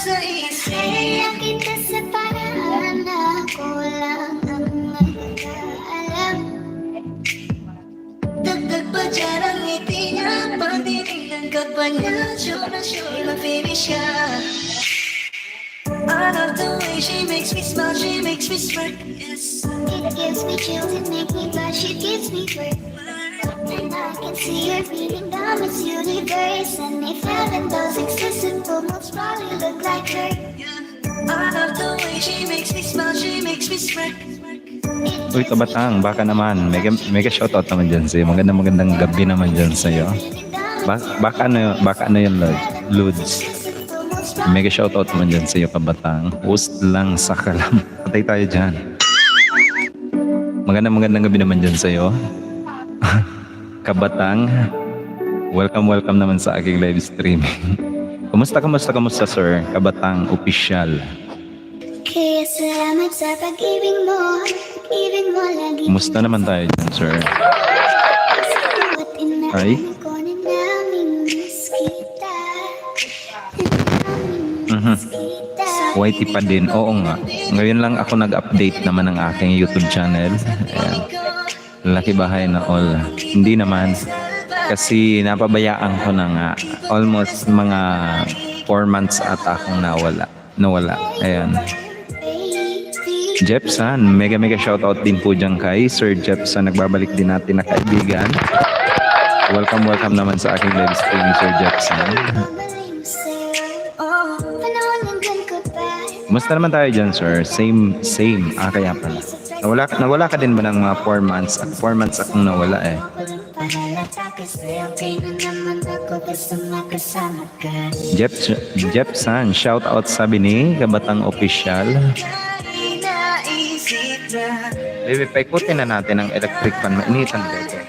Kaya kita sa paraan na ako lang ang magkakaalam. Dagdag pa dyan ang ngiti niya, pagdinig ka pa niya, sure na sure na finish siya. I love the way she makes me smile, she makes me smirk, yes. It gives me chills, it makes me blush, it gives me work. And I can see her reading down this universe. And if heaven does exist, it will most probably look like her. I love the way she makes me smile, she makes me smirk. Uy, kabatang, baka naman. Mega shoutout naman dyan sa'yo. Magandang gabi naman dyan sa'yo. Baka ano yun, Lods? Mega shoutout naman dyan sa'yo, kabatang. Post lang sa kalam. Patay tayo dyan. Magandang gabi naman dyan sa'yo. Kabatang, welcome naman sa aking live streaming. Kamusta sir? Kabatang official. Kaya salamat sa pag-ibig mo lagi. Kumusta naman tayo dyan, sir? Ay? YT pa din. Oo nga. Ngayon lang ako nag-update naman ng aking YouTube channel. Ayan. Laki bahay na all. Hindi naman. Kasi napabayaan ko na nga. Almost mga 4 months ata akong nawala. Ayan. Jepson, mega shoutout din po dyan kay Sir Jepson. Nagbabalik din natin na kaibigan. Welcome naman sa aking live stream, Sir Jepson. Kumusta naman tayo dyan, sir? Same. Kaya pala. Nawala ka din ba ng mga 4 months? 4 months akong nawala eh. Jepson, shout out sabi ni Kabatang Official. Baby, paikutin na natin ang electric fan. Mainitan dito.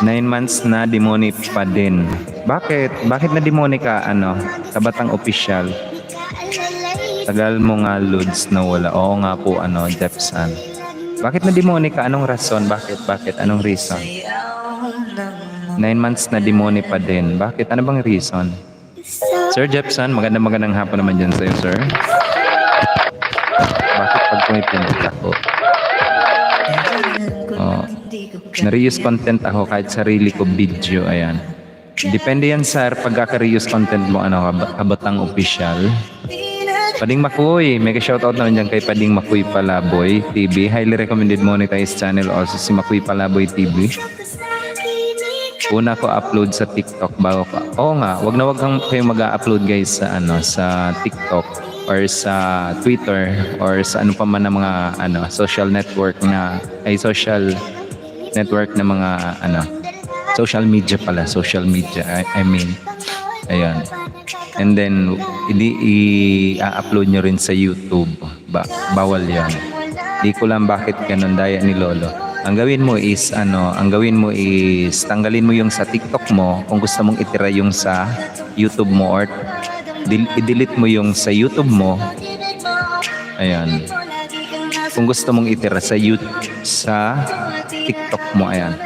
9 months na demonic pa din. Bakit na demonic ka, Kabatang Official? Tagal mo nga, Lods, na wala. Oo nga po, Jepson. Bakit na demonic ka? Anong rason? Bakit? Anong reason? 9 months na demonic pa din. Bakit? Ano bang reason? Sir Jepson, magandang hapon naman dyan sa'yo, sir. Bakit pag pumipindot ako? Na-reuse content ako kahit sarili ko video, ayan. Depende yan sir, pagkaka-reuse content mo, Kabatang Official. Pading Makoy, mega shoutout naman dyan kay Pading Makoy Palaboy TV. Highly recommended monetized channel also si Makoy Palaboy TV. Una ko upload sa TikTok bago pa. Oo nga, wag kayong mag-upload guys sa sa TikTok or sa Twitter or sa ano pa man na mga social network na social network na mga social media I mean. Ayan. And then i-upload nyo rin sa YouTube. Bawal 'yan. Di ko lang bakit ganun daya ni Lolo. Ang gawin mo is tanggalin mo yung sa TikTok mo kung gusto mong itira yung sa YouTube mo or i-delete mo yung sa YouTube mo. Ayan. Kung gusto mong itira sa TikTok mo, ayan.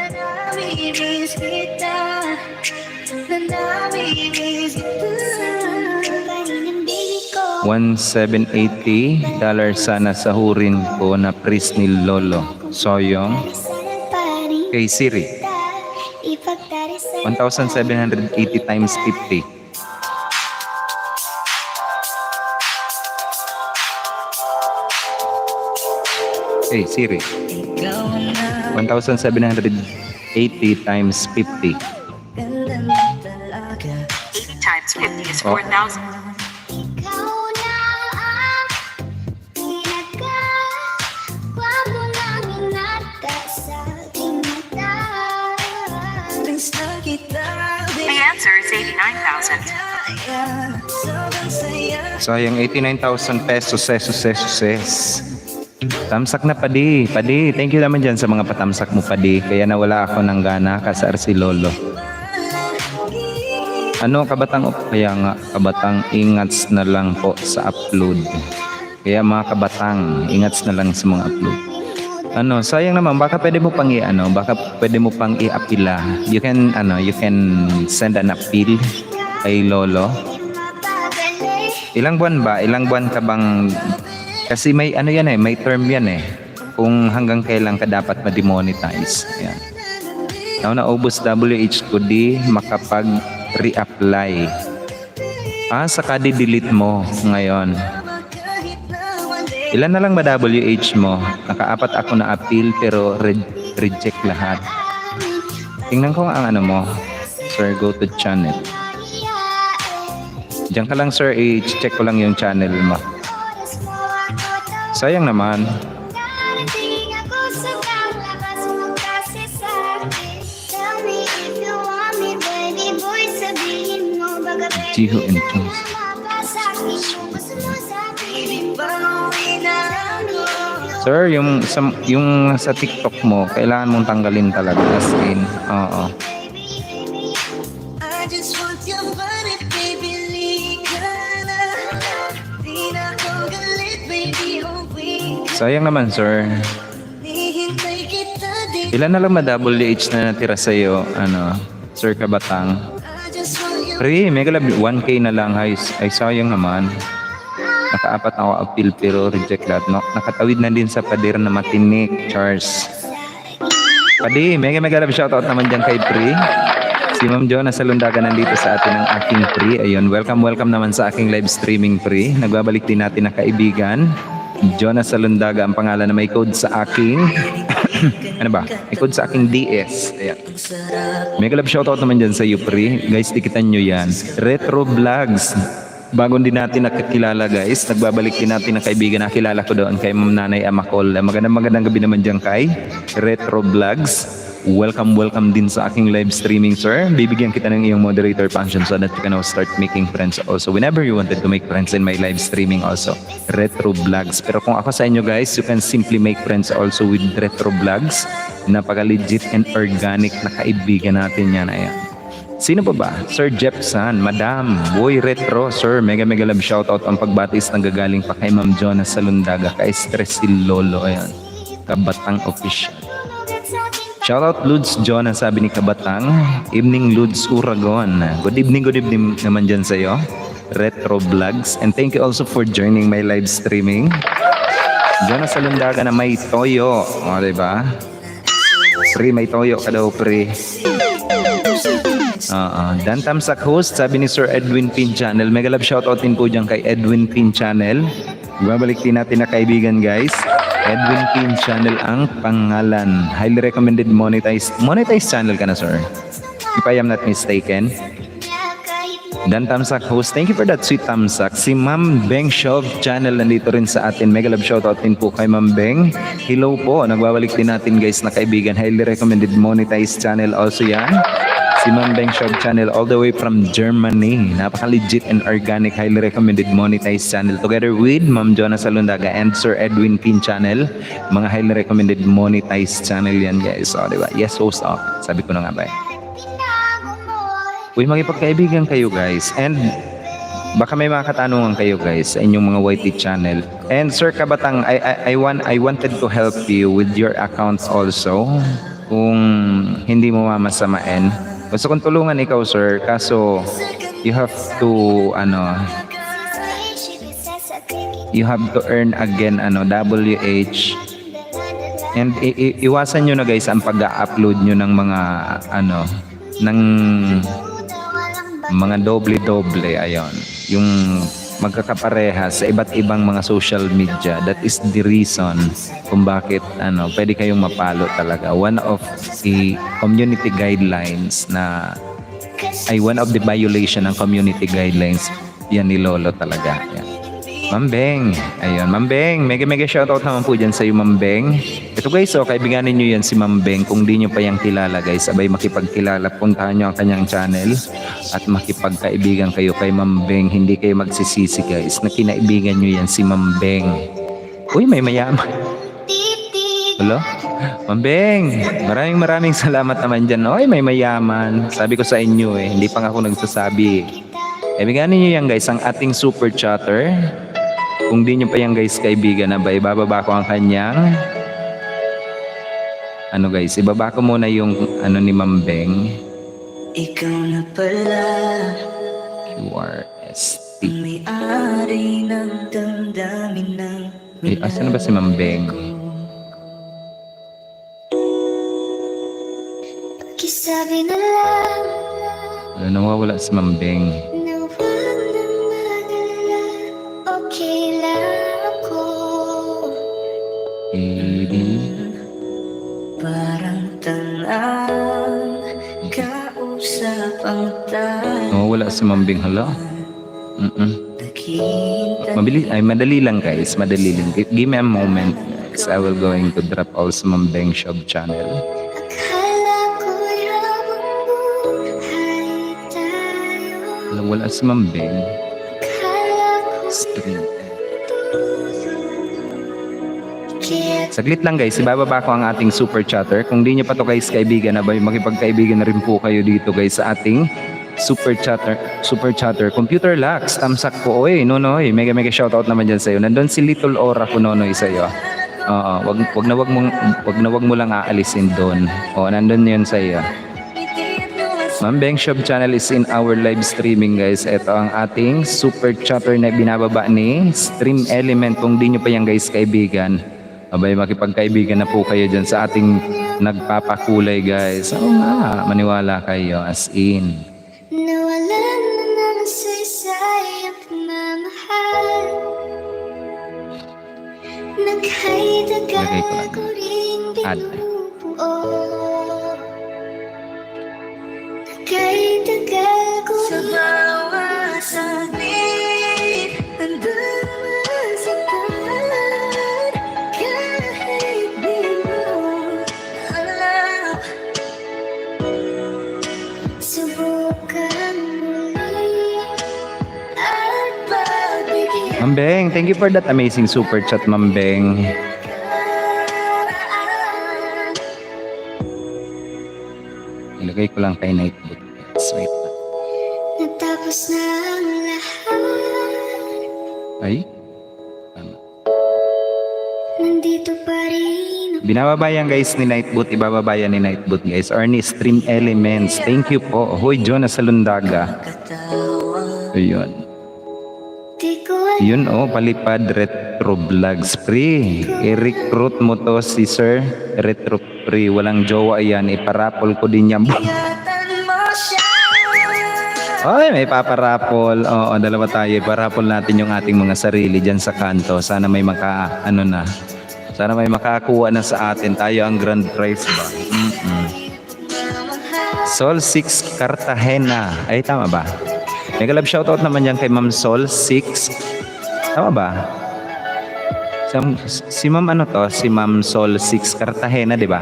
1,780 dollars sana sahurin ko na priest ni Lolo Soyong kay Siri. 1,780 times 50. Hey Siri. 1,780 times 50. 80 times 50 is 4,000. The answer is 89,000. So yung 89,000 pesos. Tamsak na Padi. Thank you naman dyan sa mga patamsak mo Padi. Kaya nawala ako ng gana kasar si Lolo. Kaya nga, kabatang ingats na lang po sa upload. Kaya mga kabatang, ingats na lang sa mga upload. sayang naman, baka pwede mo pang i-apila. You can send an appeal kay Lolo. Ilang buwan ba? Ilang buwan ka bang, kasi may may term yan eh. Kung hanggang kailan ka dapat ma-demonetize. Ayan. Now naubos WH ko di makapag-reapply. Saka di-delete mo ngayon. Ilan na lang ba WH mo? Naka-4 ako na appeal pero reject lahat. Tingnan ko ang mo. Sir, go to channel. Diyan ka lang sir, i-check ko lang yung channel mo. Sayang naman. Jiho and Jones. Sir, yung sa TikTok mo, kailangan mong tanggalin talaga as in. Oo. Sayang naman, sir. Ilan na lang ma-WH na natira sa'yo, Sir Kabatang? Pre, mega love, 1K na lang, ay sayang naman. Naka-4 ako appeal pero reject lahat. No? Nakatawid na din sa pader na matinik, Charles. Padi, mega love shoutout naman dyan kay Pri. Si Ma'am Jo nasa Lundaga nandito sa atin ang aking Pri. Ayun, welcome naman sa aking live streaming Pri. Nagbabalik din natin na kaibigan. Jonas Salundaga ang pangalan na may code sa aking may code sa aking DS. Ayan. Mega love shoutout naman dyan sa iyo, Pri. Guys, tikitan nyo yan. Retro Vlogs. Bago din natin nakakilala, guys. Nagbabalik din natin ang kaibigan na kilala ko doon kay Ma'am Nanay Amakol. Magandang gabi naman dyan kay Retro Vlogs. Welcome din sa aking live streaming, sir. Bibigyan kita ng iyong moderator function so that you can now start making friends also whenever you wanted to make friends in my live streaming also. Retro Vlogs. Pero kung ako sa inyo, guys, you can simply make friends also with Retro Vlogs. Napaka-legit and organic na kaibigan natin yan. Ayan. Sino pa ba? Sir Jepson, Madam, Boy Retro, Sir, mega love shoutout ang pagbatis ng gagaling pa kay Ma'am Jonas Salundaga, kay Stress si Lolo, ayan. Kabatang Official. Shoutout Ludes Jonas, sabi ni Kabatang. Evening Ludes Uragon. Good evening naman dyan sa'yo. Retro Vlogs. And thank you also for joining my live streaming. Jonas Salundaga na may toyo. O, diba? Pre, may toyo ka daw, pre. Dan Tamsak host, sabi ni Sir Edwin Pin Channel. Mega love shoutout din po dyan kay Edwin Pin Channel. Babalik din natin na kaibigan, guys. Edwin Pin Channel ang pangalan. Highly recommended monetized channel ka na, sir. If I am not mistaken. Dan Tamsak host, thank you for that sweet Tamsak. Si Ma'am Beng Shop Channel nandito rin sa atin. Mega love shoutout din po kay Ma'am Beng. Hello po, nagbabalik din natin, guys, na kaibigan. Highly recommended monetized channel also yan. Si Ma'am Beng Shop Channel all the way from Germany. Napaka-legit and organic, highly recommended monetized channel. Together with Ma'am Jonas Salundaga and Sir Edwin Pin Channel. Mga highly recommended monetized channel yan, guys. O, diba? Yes, host off. Sabi ko na nga ba eh. Uy, magipagkaibigan kayo, guys. And baka may mga katanungan kayo, guys, sa inyong mga YT channel. And Sir Kabatang, I wanted to help you with your accounts also. Kung hindi mo mamasamain. Gusto kong tulungan ikaw, sir, kaso you have to earn again WH. And iwasan nyo na, guys, ang pag-upload nyo ng mga doble ayon. Yung magkakapareha sa iba't ibang mga social media. That is the reason kung bakit pwede kayong mapalo talaga. One of the community guidelines one of the violation ng community guidelines yan ni Lolo talaga. Yan. Ma'am Beng. Ayun, Ma'am Beng. Mega shoutout naman po dyan sa iyo, Ma'am Beng. Ito, guys, kaibiganin nyo yan si Ma'am Beng. Kung di nyo pa yung kilala, guys, abay makipagkilala. Puntahan nyo ang kanyang channel at makipagkaibigan kayo kay Ma'am Beng. Hindi kayo magsisisi, guys, na kinaibigan nyo yan si Ma'am Beng. Uy, may mayaman. Hello? Ma'am Beng, maraming salamat naman dyan. Uy, may mayaman. Sabi ko sa inyo hindi pa nga ako nagsasabi. Kaibiganin nyo yan, guys, ang ating super chatter. Kung di nyo pa yan, guys, kaibigan, bababa ko ang kanyang Ano guys, ibaba ko muna yung ano ni Ma'am Beng. Ikaw na pala QRST. ang may-ari ng damdamin ng Eh, asan na ba si Ma'am Beng? Pakisabi na lang Wala, nawawala si Ma'am Beng. na huwag nang mag-alala. Okay lang ako. parang tanang kausap ang tayo. Nawawala si Ma'am Beng. Hala. Naghihintay Madali lang guys. Madali lang. Give me a moment. Guys. I will going to drop also Ma'am Beng Shop channel. Akala ko'y habang buhay tayo. Wala si Ma'am Beng. Akala ko'y Stream. kaya Saglit lang guys, ibababa ko ang ating super chatter. Kung di nyo pa to guys kaibigan, abay makipagkaibigan na rin po kayo dito guys sa ating super chatter. Computer Lux, tamsak po. Oy, Nonoy, mega shoutout naman dyan sa'yo. Nandun si Little Aura ko Nonoy sa'yo. Oo, wag mo lang aalisin doon. O, nandun yun sa'yo. Ma'am Beng Shop channel is in our live streaming guys. Ito ang ating super chatter na binababa ni Stream Element. Kung di nyo pa yan guys kaibigan, abay makipagkaibigan na po kayo dyan sa ating nagpapakulay guys. Oo nga, maniwala kayo as in. nawalan na ng saysay ang pagmamahal. Naghaydagal Lagay ko lang. ko ring Add. binubuo. Naghaydagal ko sa ring bawat saglit. Nandun naman sa talan kahit di mo alam. subukan muli at pagbigyan. Ma'am Beng, thank you for that amazing super chat Ma'am Beng. Ilagay ko lang kay Nightboot. Wait. Natapos na ang lahat. Ay? Tama. Nandito pa rin Binababa yan guys ni Nightboot. Ibababa yan ni Nightboot guys. Or ni Stream Elements. Thank you po. Hoy, Jonas Salundaga. Katawa Ayun. di ko alam. Yun oh, palipad retro vlogs free. I-recruit mo to si Sir Retro Free. Walang jowa yan. Iparapol ko din yan. Ingatan mo siya. Ay, may paparapol. Oo, dalawa tayo. Iparapol natin yung ating mga sarili dyan sa kanto. Sana may sana may makakuha na sa atin. Tayo ang grand prize ba? Sol 6 Cartagena. Ay, tama ba? Mega love shoutout naman yan kay Ma'am Sol 6. Tama ba? Si Ma'am ano to? Si Ma'am Sol 6 Cartagena, di ba?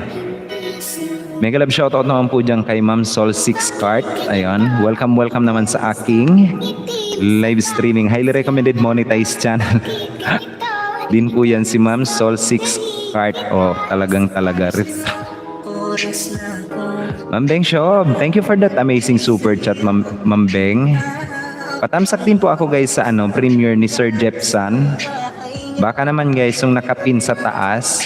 Mega love shoutout naman po dyan kay Ma'am Sol 6 Cart. Ayun. Welcome naman sa aking live streaming. Highly recommended monetized channel. Din po yan si Ma'am Sol 6 Cart. Oh, talaga. Oras na kung Ma'am Beng Shop, thank you for that amazing super chat, Ma'am Beng. Patamsak din po ako guys sa premiere ni Sir Jepsan. Baka naman guys, yung nakapin sa taas.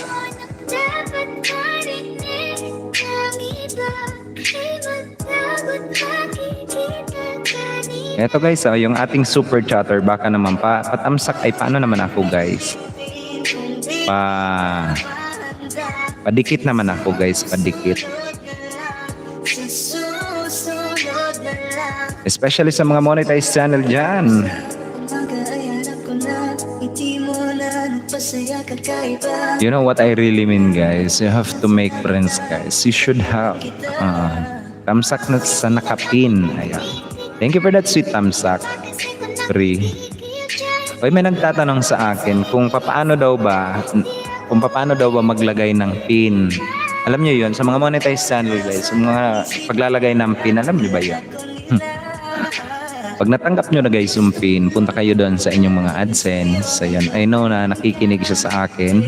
Dapat marinig ang iba ay magtagot makikita kanina. Eto guys, yung ating super chatter, baka naman patamsak ay paano naman ako guys? Padikit naman ako guys, padikit. sa susunod na lang. Especially sa mga monetized channel dyan. Mag-aalala ko na hindi mo na nagpasaya kakaiba. You know what I really mean guys? You have to make friends guys. You should have tamsak na sa nakapin. Ayan. Thank you for that sweet tamsak. Free. Oy, may nagtatanong sa akin kung paano daw ba maglagay ng pin. Alam niyo 'yon sa mga monetized channel guys, sa mga paglalagay ng pin, alam niyo ba 'yan? Pag natanggap niyo na guys yung pin, punta kayo doon sa inyong mga AdSense. Ayan, I know na nakikinig siya sa akin.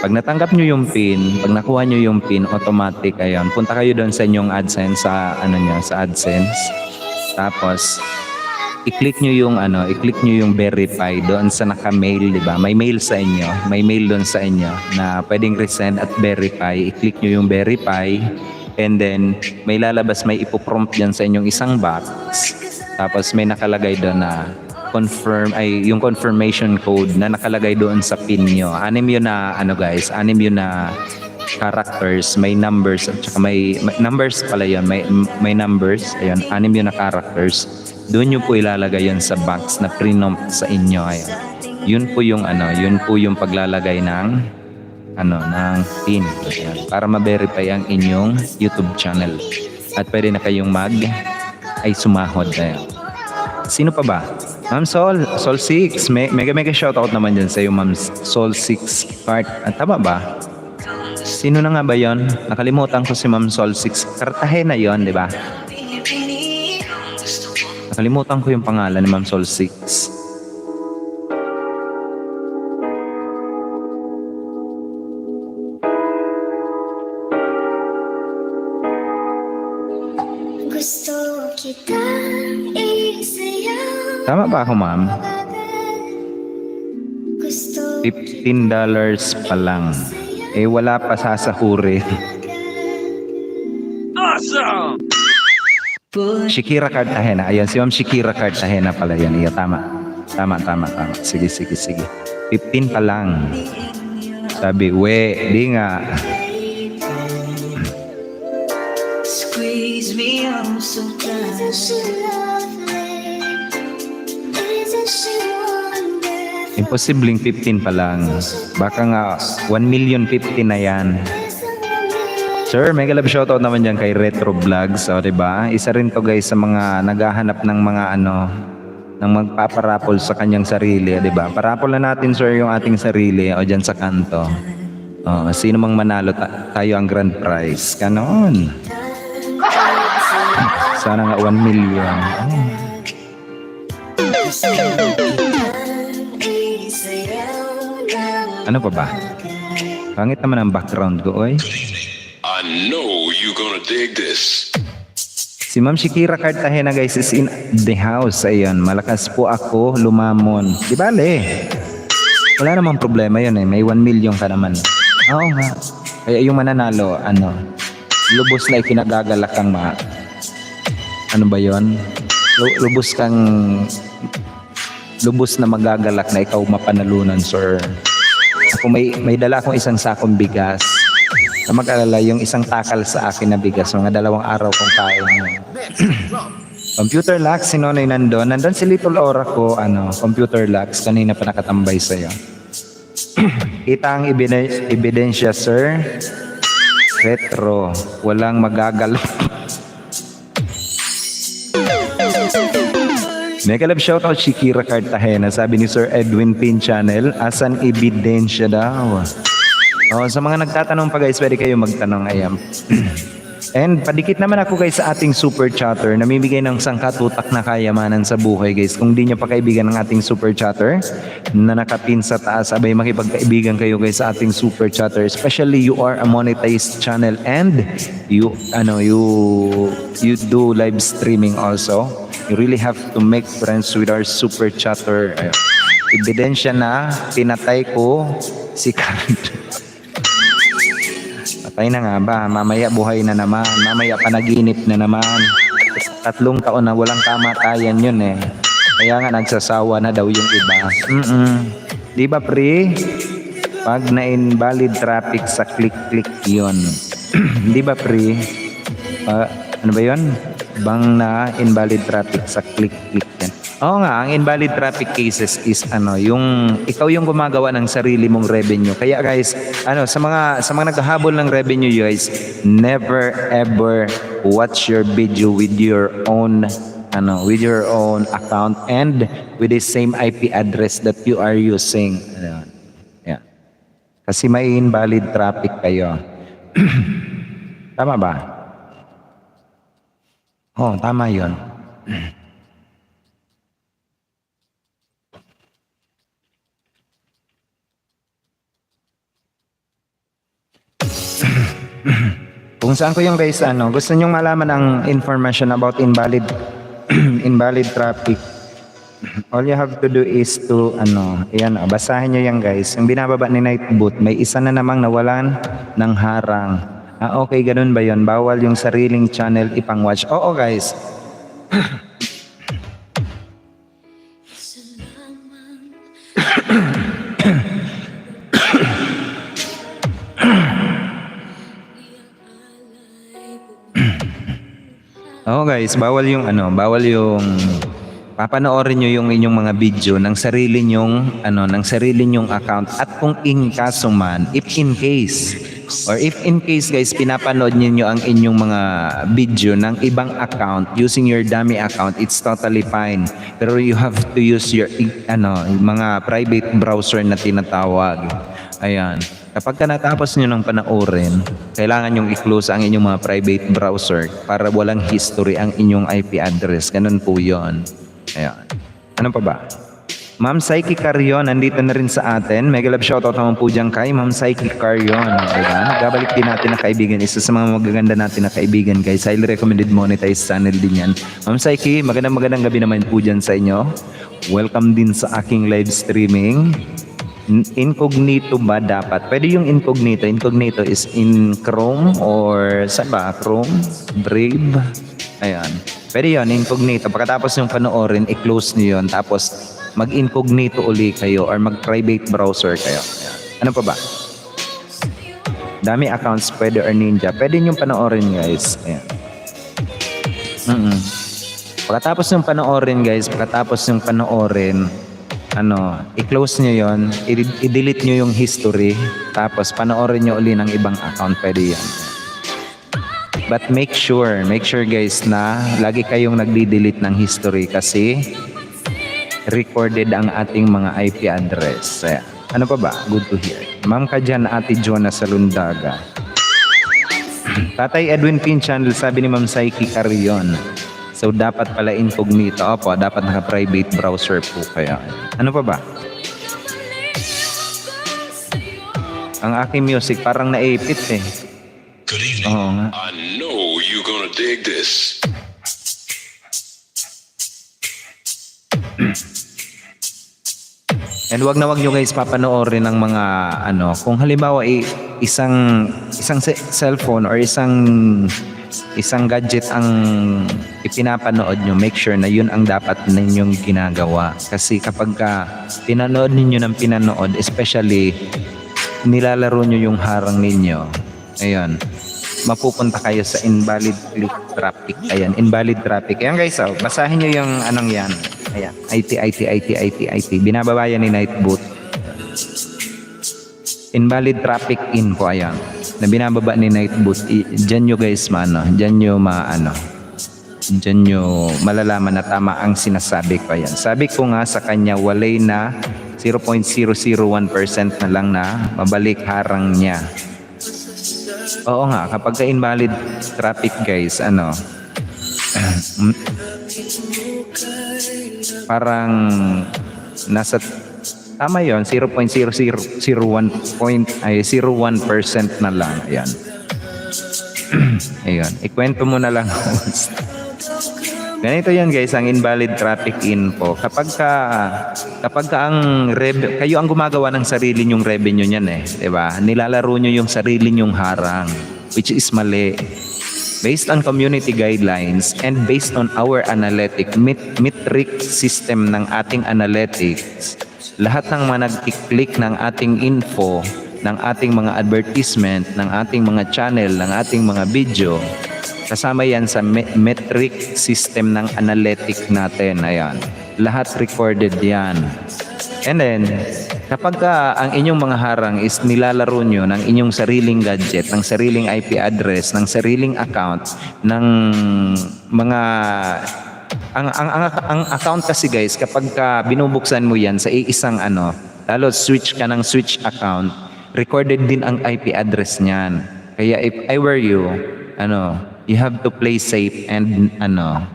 Pag natanggap niyo yung pin, pag nakuha niyo yung pin, automatic ayan, punta kayo doon sa inyong AdSense sa sa AdSense. Tapos i-click nyo yung i-click nyo yung verify doon sa naka-mail, di ba? May mail sa inyo, may mail doon sa inyo na pwedeng resend at verify. I-click nyo yung verify and then may lalabas, may ipoprompt dyan sa inyong isang box. Tapos may nakalagay doon na yung confirmation code na nakalagay doon sa pin nyo. Anim yun na guys, anim yun na characters, may numbers at saka may numbers pala yun, may numbers, ayun, anim yun na characters. Doon nyo po ilalagay yun sa box na pre-prompt sa inyo. Ayun. Yun po yung paglalagay ng ng pin. Ayun, para ma-verify ang inyong YouTube channel. At pwede na kayong sumahod. Ayun. Sino pa ba? Ma'am Sol 6. Mega shoutout naman dyan sa iyo, Ma'am Sol 6 part. Tama ba? Sino na nga ba yon? Nakalimutan ko si Ma'am Sol 6. Cartagena yon, di ba? Nakalimutan ko yung pangalan ni Ma'am Sol 6. Gusto kitang isayaw. Tama ba ako, ma'am? Gusto $15 pa lang. Wala pa sasahurin. Shakira Cartagena. Ayan, si Ma'am Shakira Cartagena pala yan. Iya, tama. Tama. Sige. 15 pa lang. Sabi, di nga. Squeeze me oh so Isn't she tight. lovely? Isn't she wonderful? Imposibleng 15 pa lang. Baka nga 1,050,000 na yan. Sir, mega love shoutout naman dyan kay Retro Vlogs. O, diba? Isa rin to guys sa mga naghahanap ng mga ng magpaparapol sa kanyang sarili. Diba? Parapol na natin, sir, yung ating sarili. O, dyan sa kanto. O, sino mang manalo, tayo ang grand prize. Ganon. Sana nga 1 million. Ano pa ba? Pangit naman ang background ko, oy. I know you gonna dig this. Si Ma'am Shakira Cartagena guys is in the house. Ayun, malakas po ako lumamon. Di bale. Wala namang problema yun eh. May 1 million ka naman. Oo nga. Kaya yung mananalo, lubos na ikinagagalak kang ano ba yun? Lubos na magagalak na ikaw mapanalunan, sir. Ako may dala akong isang sakong bigas. Na mag-alala yung isang takal sa akin na bigas, mga 2 araw kong kain. Computer Lux, si Nonoy nandun si Little Aura ko, Computer Lux, kanina pa nakatambay sa'yo. Kita ang ebidensya, sir. Retro, walang magagalak. Mega love shoutout Shakira Cartagena. Sabi ni Sir Edwin Pin Channel, asan ebidensya daw? Sa mga nagtatanong pa guys, pwede kayo magtanong. Ayan. And padikit naman ako guys sa ating super chatter. Namimigay ng sangkatutak na kayamanan sa buhay guys. Kung di nyo pa kaibigan ng ating super chatter na nakapin sa taas, abay makipagkaibigan kayo guys sa ating super chatter. Especially you are a monetized channel and you do live streaming also. You really have to make friends with our super chatter. Ayun. Ebidensya na pinatay ko si Karen. Patay na nga ba? Mamaya buhay na naman. Mamaya panaginip na naman. 3 taon na walang kamatayan yun eh. Kaya nga nagsasawa na daw yung iba. Di ba pre? Pag na-invalid traffic sa click-click yun. Di ba pre? Ano ba yun? Bang na invalid traffic sa click-click yan. Oo nga, ang invalid traffic cases is yung ikaw yung gumagawa ng sarili mong revenue. Kaya guys, sa mga naghahabol ng revenue guys, never ever watch your video with your own account and with the same IP address that you are using. Yeah. Kasi may invalid traffic kayo. Tama ba? Tama 'yon. Kung saan ko yung guys, gusto nyong malaman ang information about invalid traffic, All you have to do is to, ayan, basahin nyo yan guys. Yung binababa ni Nightboot, may isa na namang nawalan ng harang. Okay, ganun ba yun? Bawal yung sariling channel ipang-watch. Oo guys. Oo guys, bawal yung papanoorin nyo yung inyong mga video ng sarili nyong account at kung in kaso man, if in case guys, pinapanood niyo ang inyong mga video ng ibang account using your dummy account, it's totally fine. Pero you have to use your mga private browser na tinatawag. Ayan. Kapag natapos nyo ng panoorin, kailangan nyong i-close ang inyong mga private browser para walang history ang inyong IP address. Ganun po yun. Ayan. Ano pa ba? Ma'am Psyche Carion, nandito na rin sa atin. Mega love shoutout naman po dyan kay Ma'am Psyche Carion. Ayan. Gabalik din natin na kaibigan. Isa sa mga magaganda natin na kaibigan guys. Highly recommended monetized channel din yan. Ma'am Psyche, magandang gabi naman po dyan sa inyo. Welcome din sa aking live streaming. Incognito ba dapat? Pwede yung incognito. Incognito is in Chrome or saan ba? Chrome? Brave? Ayan. Pwede yun, incognito. Pagkatapos yung panoorin, i-close nyo yun. Tapos mag-incognito uli kayo or mag-private browser kayo. Ayan. Ano pa ba? Dami accounts pwede or ninja. Pwede yung panoorin guys. Ayan. Pagkatapos yung panoorin guys, i-close nyo yon, i-delete nyo yung history, tapos panoorin nyo uli ng ibang account, pwede yan. But make sure guys na lagi kayong nagdi-delete ng history kasi recorded ang ating mga IP address. Ano pa ba? Good to hear. Ma'am ka dyan, Ate Jonah sa Lundaga. Tatay Edwin Pin Channel, sabi ni Ma'am Psyche Carion. So, dapat pala incognito. Opo, dapat naka-private browser po kaya. Ano pa ba? Ang aking music parang naipit eh. Good evening. Oo nga. I know you're gonna dig this. And wag nyo guys papanoorin ng mga kung halimbawa isang cellphone or isang gadget ang ipinapanood nyo, make sure na yun ang dapat ninyong ginagawa. Kasi kapag pinanood ninyo ng pinanood, especially nilalaro nyo yung harang ninyo, ayun, mapupunta kayo sa invalid click traffic. Ayan, invalid traffic. Ayan guys, basahin nyo yung yan. Ayan, IT. Binababa yan ni Nightboot. Invalid traffic info, ayan. Na binababa ni Nightboot. Diyan nyo guys diyan nyo malalaman na tama ang sinasabi ko. Ayan. Sabi ko nga sa kanya, walay na 0.001% na lang na mabalik harang niya. Oo nga, kapag ka-invalid traffic guys, parang nasa tama yon 0.001% na lang. Ayan. Ayun. Ikwento mo na lang. Ganito yan guys, ang invalid traffic info. Kapag kayo ang gumagawa ng sarili nyong revenue niyan diba? Nilalaro nyo yung sarili nyong harang, which is mali. Based on community guidelines and based on our analytic metric system ng ating analytics, lahat ng mga nag-click ng ating info, ng ating mga advertisement, ng ating mga channel, ng ating mga video, kasama yan sa metric system ng analytic natin. Ayan. Lahat recorded yan. And then, kapag ang inyong mga harang is nilalaro nyo ng inyong sariling gadget, ng sariling IP address, ng sariling account, ng mga ang account kasi guys, kapag binubuksan mo yan sa isang lalo switch ka ng switch account, recorded din ang IP address niyan. Kaya if I were you, you have to play safe and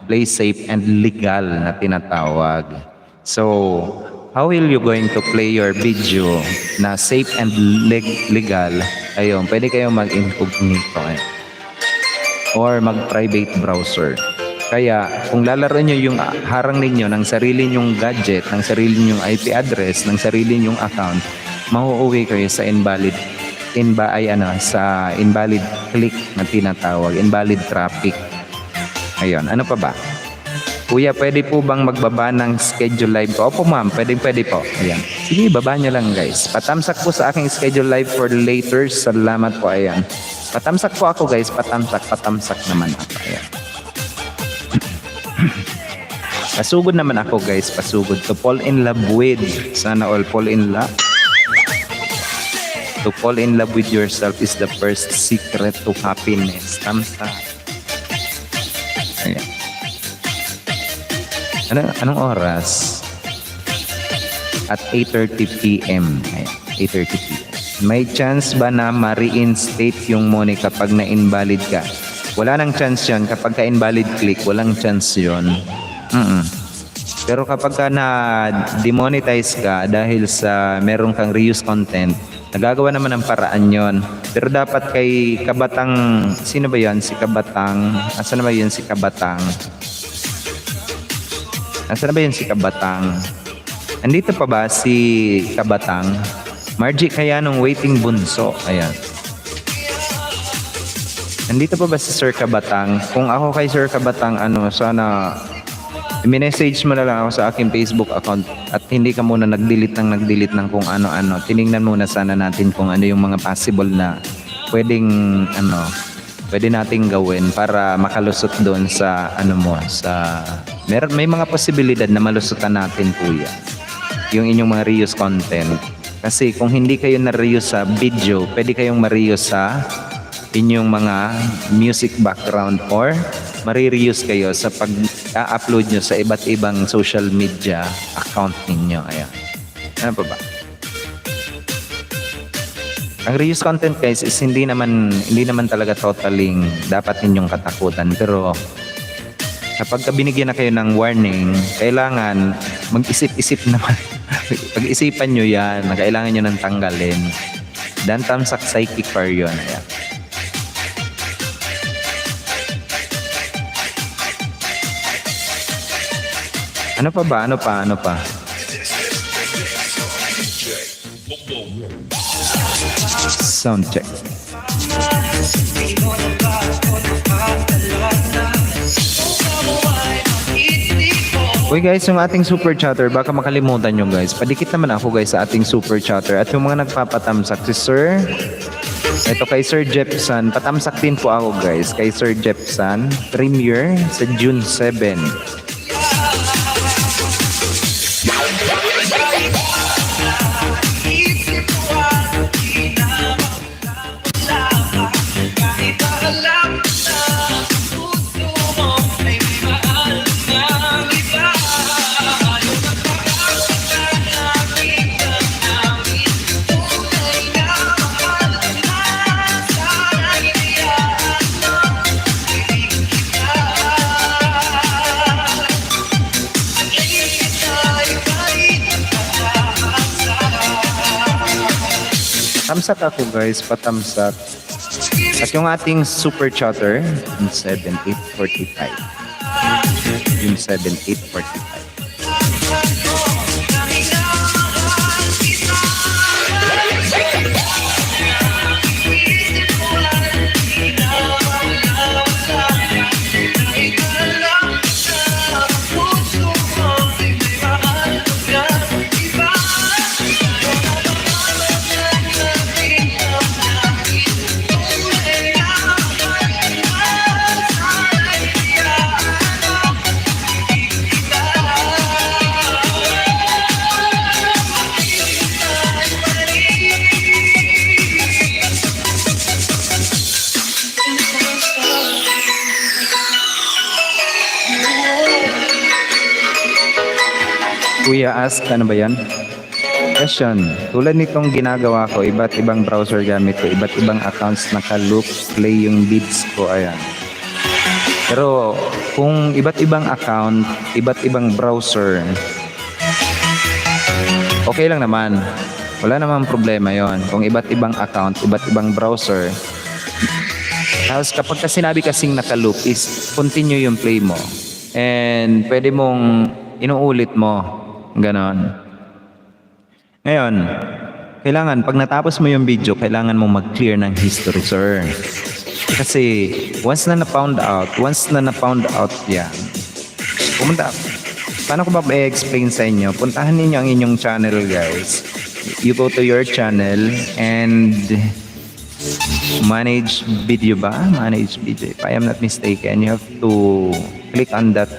legal na tinatawag. So, how will you going to play your video na safe and legal? Ayun, pwede kayong mag-incognito or mag-private browser. Kaya kung lalaro nyo yung harang ninyo ng sarili nyong gadget, ng sarili nyong IP address, ng sarili nyong account, mauuwi kayo sa sa invalid click na tinatawag, invalid traffic. Ayun, ano pa ba? Kuya, pwede po bang magbaba ng schedule live ko? Opo ma'am, pwede po. Ayan. Sige, baba nyo lang guys. Patamsak po sa aking schedule live for later. Salamat po, ayan. Patamsak po ako guys, patamsak naman ako. Ayan. Pasugod naman ako guys, pasugod. To fall in love with. Sana all fall in love. To fall in love with yourself is the first secret to happiness. Tamsa. Ayan. Anong oras? At 8:30 p.m. Ayan, 8:30 p.m. May chance ba na ma-reinstate yung money kapag na-invalid ka? Wala nang chance yun. Kapag ka-invalid click, walang chance yun. Pero kapag ka na-demonetize ka dahil sa meron kang reuse content, nagagawa naman ng paraan yon. Pero dapat kay Kabatang, sino ba yan? Si Kabatang, asan na ba yun si Kabatang? Asan na ba yun si Kabatang? Andito pa ba si Kabatang? Margie kaya nung waiting bunso. Ayan. Nandito pa ba si Sir Kabatang? Kung ako kay Sir Kabatang, sana i-message mo na lang ako sa aking Facebook account at hindi ka muna nag-delete ng kung ano-ano. Tiningnan muna sana natin kung ano yung mga possible na pwede nating gawin para makalusot doon sa may mga posibilidad na malusutan natin, kuya, yung inyong mga reuse content. Kasi kung hindi kayo na-reuse sa video, pwede kayong ma-reuse sa inyong mga music background or marireuse kayo sa pag-upload nyo sa iba't ibang social media account ninyo. Ayan. Ano pa ba? Ang reuse content guys is hindi naman talaga totaling dapat ninyong katakutan, pero kapag binigyan na kayo ng warning, kailangan mag-isip-isip naman. Pag-isipan nyo yan, kailangan nyo nang tanggalin. Dan tamsak psychic par yun. Ayan. Ano pa ba? Ano pa? Sound check. Uy guys, yung ating super chatter, baka makalimutan nyo guys. Padikit naman ako guys sa ating super chatter. At yung mga nagpapatamsak, si Sir, ito kay Sir Jepson, patamsak din po ako guys. Kay Sir Jepson, premiere sa June 7. Tamsak ako guys, patamsak. At yung ating super chatter, yung 7845. Yung 7845. Kuya ask, ano ba yan? Question, tulad nitong ginagawa ko, iba't ibang browser gamit ko, iba't ibang accounts naka-loop, play yung beats ko, ayan. Pero kung iba't ibang account, iba't ibang browser, okay lang naman. Wala namang problema yon. Kung iba't ibang account, iba't ibang browser, Tapos kapag ka sinabi kasing naka-loop is continue yung play mo. And pwede mong inuulit mo. Ganon. Ngayon, kailangan, pag natapos mo yung video, kailangan mong mag-clear ng history, sir. Kasi once na na-found out yan, pumunta, paano ko ba i-explain sa inyo? Puntahan ninyo ang inyong channel, guys. You go to your channel and manage video ba? Manage video. If I am not mistaken, you have to click on that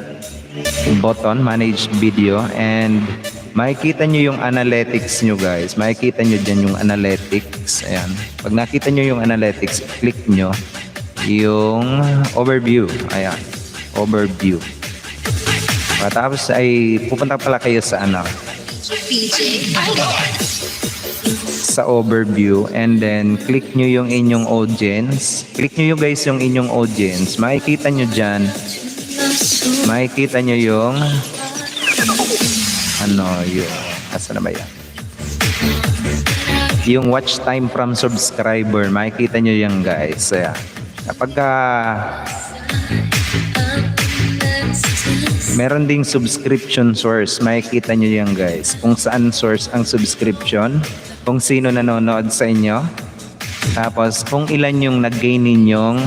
button, manage video, and makikita nyo yung analytics nyo, guys. Makikita nyo dyan yung analytics. Ayan. Pag nakita nyo yung analytics, click nyo yung overview. Ayan. Overview. Tapos ay pupunta pala kayo sa sa overview, and then click nyo yung inyong audience. Click nyo yung guys yung inyong audience. Makikita nyo dyan. Makikita nyo yung yung asa na ba yan? Yung watch time from subscriber. Makikita nyo yan, guys. Ayan. Kapag meron ding subscription source, makikita nyo yan, guys. Kung saan source ang subscription, kung sino nanonood sa inyo, tapos kung ilan yung nag-gain ninyong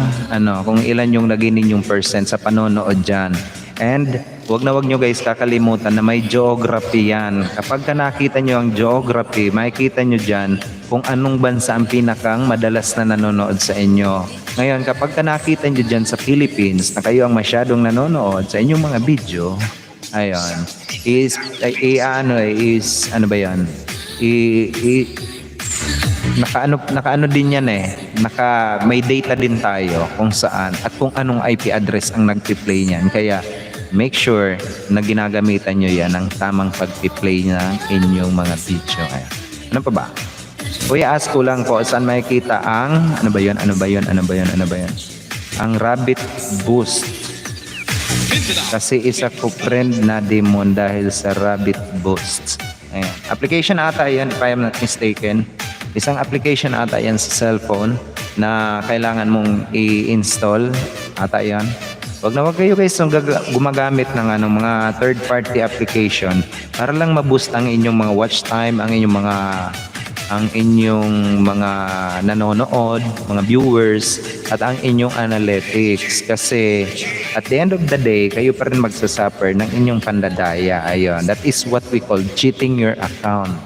kung ilan yung nag-gain ninyong percent sa panonood dyan. And wag nyo guys kakalimutan na may geography yan. Kapag nakita nyo ang geography, makikita nyo dyan kung anong bansa ang pinakang madalas na nanonood sa inyo. Ngayon, kapag nakita nyo dyan sa Philippines na kayo ang masyadong nanonood sa inyong mga video, ayun, nakaano din yan may data din tayo kung saan at kung anong IP address ang nagpi-play niyan. Kaya make sure na ginagamitan nyo yan ng tamang pagpi-play ng inyong mga video. Ano pa ba? Kuya, ask ko lang po, saan makikita ang ano ba yun? Ang Rabbit Boost. Kasi isa ko friend na demon dahil sa Rabbit Boost. Ayan. Application ata yan, if I am not mistaken. Isang application ata yan sa cellphone na kailangan mong i-install ata yan. Wag kayo guys gumagamit ng mga third party application para lang ma-boost ang inyong mga watch time, ang inyong mga nanonood, mga viewers, at ang inyong analytics. Kasi at the end of the day, kayo pa rin magsasuffer ng inyong pandadaya. Ayun, that is what we call cheating your account.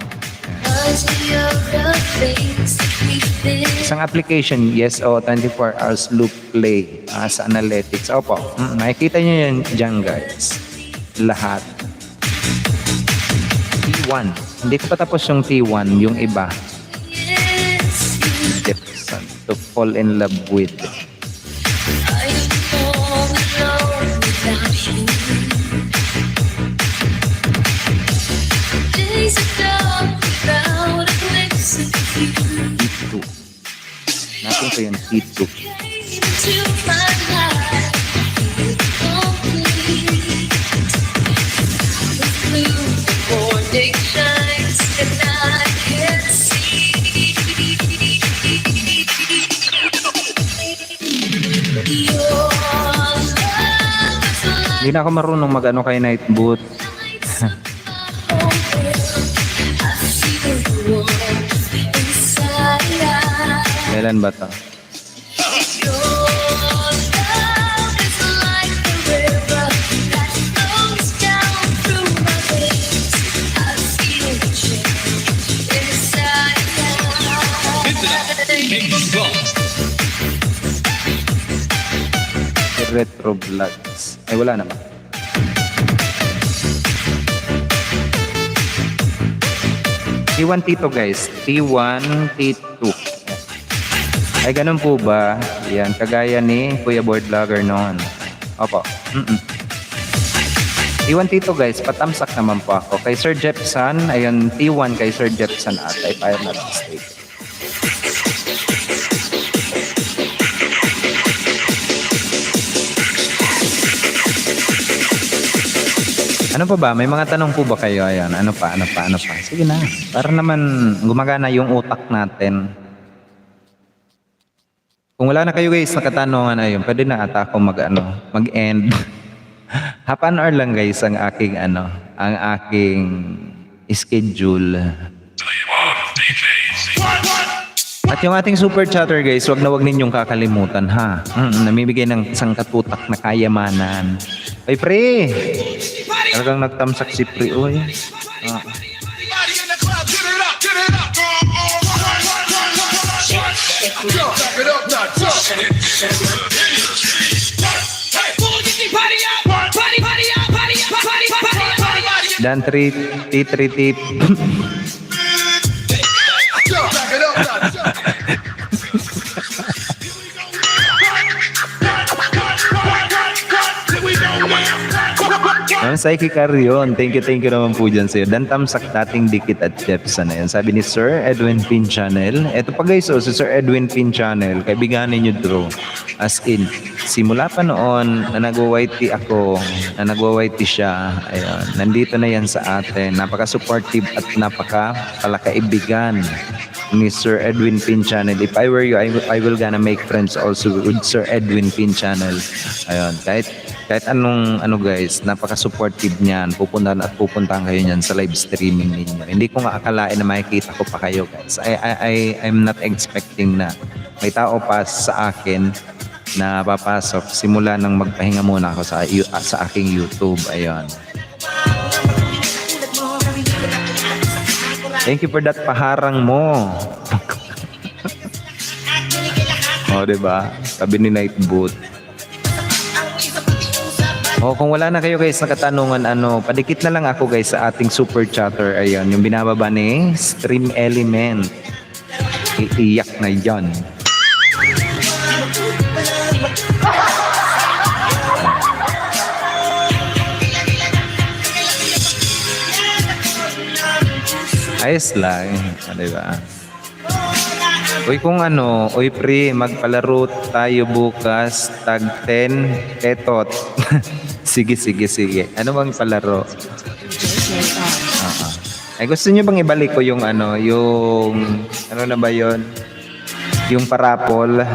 Isang application, yes, 24 hours loop play sa analytics. Opo, makikita nyo yan dyan, guys. Lahat. T1. Hindi ko pa tapos yung T1, yung iba. Tips to fall in love with. T2. Natin ko yung T2. Hindi na ako marunong mag-ano kay Nightboot. Kailan ba ito? Retro Vlogs. Ay, wala naman. T1, T2 guys. T1, T2. Ay, ganun po ba? Yan, kagaya ni Kuya Board Vlogger noon. Opo. T1, T2 guys, patamsak naman po ako. Kay Sir Jepson, ayun, T1 kay Sir Jepson ata, if I am not mistaken. Ano pa ba? May mga tanong po ba kayo? Ayan, ano pa? Sige na. Para naman gumagana yung utak natin. Kung wala na kayo guys, nakatanungan na yun, pwede na ata ako mag-end. Half an hour lang guys ang aking ang aking schedule. At yung ating super chatter guys, wag ninyong kakalimutan ha. Namimigay ng isang katutak na kayamanan. Ay pre! Talagang nagtamsak si pre. Uy. Dan tip. Psychic Arion, thank you naman po dyan sa'yo. Dan Tamsak, dating dikit at Jepsa na yan. Sabi ni Sir Edwin Pin Channel. Eto pa guys, si Sir Edwin Pin Channel, kaibiganin nyo draw. As in, simula pa noon na nagwa-whitey ako, na nagwa-whitey siya, ayun, nandito na yan sa atin. Napaka-supportive at napaka-palakaibigan ni Sir Edwin Pin Channel. If I were you, I will gonna make friends also with Sir Edwin Pin Channel. Ayun, kahit anong guys, napaka-supportive niyan. Pupuntahan kayo niyan sa live streaming ninyo. Hindi ko nga akalain na makikita ko pa kayo guys. I'm not expecting na may tao pa sa akin na papasok simula nang magpahinga muna ako sa aking YouTube. Ayun. Thank you for that paharang mo. Oh, diba? Sabi ni Nightboot. Oh, kung wala na kayo guys na katanungan, padikit na lang ako guys sa ating super chatter. Ayun, yung binababa ni Stream Element. Iiyak na yan. Ayos lang, diba? Uy, kung uy pre, magpalaro tayo bukas, tag 10, etot. Sige. Ano bang palaro? Ay, gusto niyo bang ibalik ko yung yung, na ba yon? Yung parapol?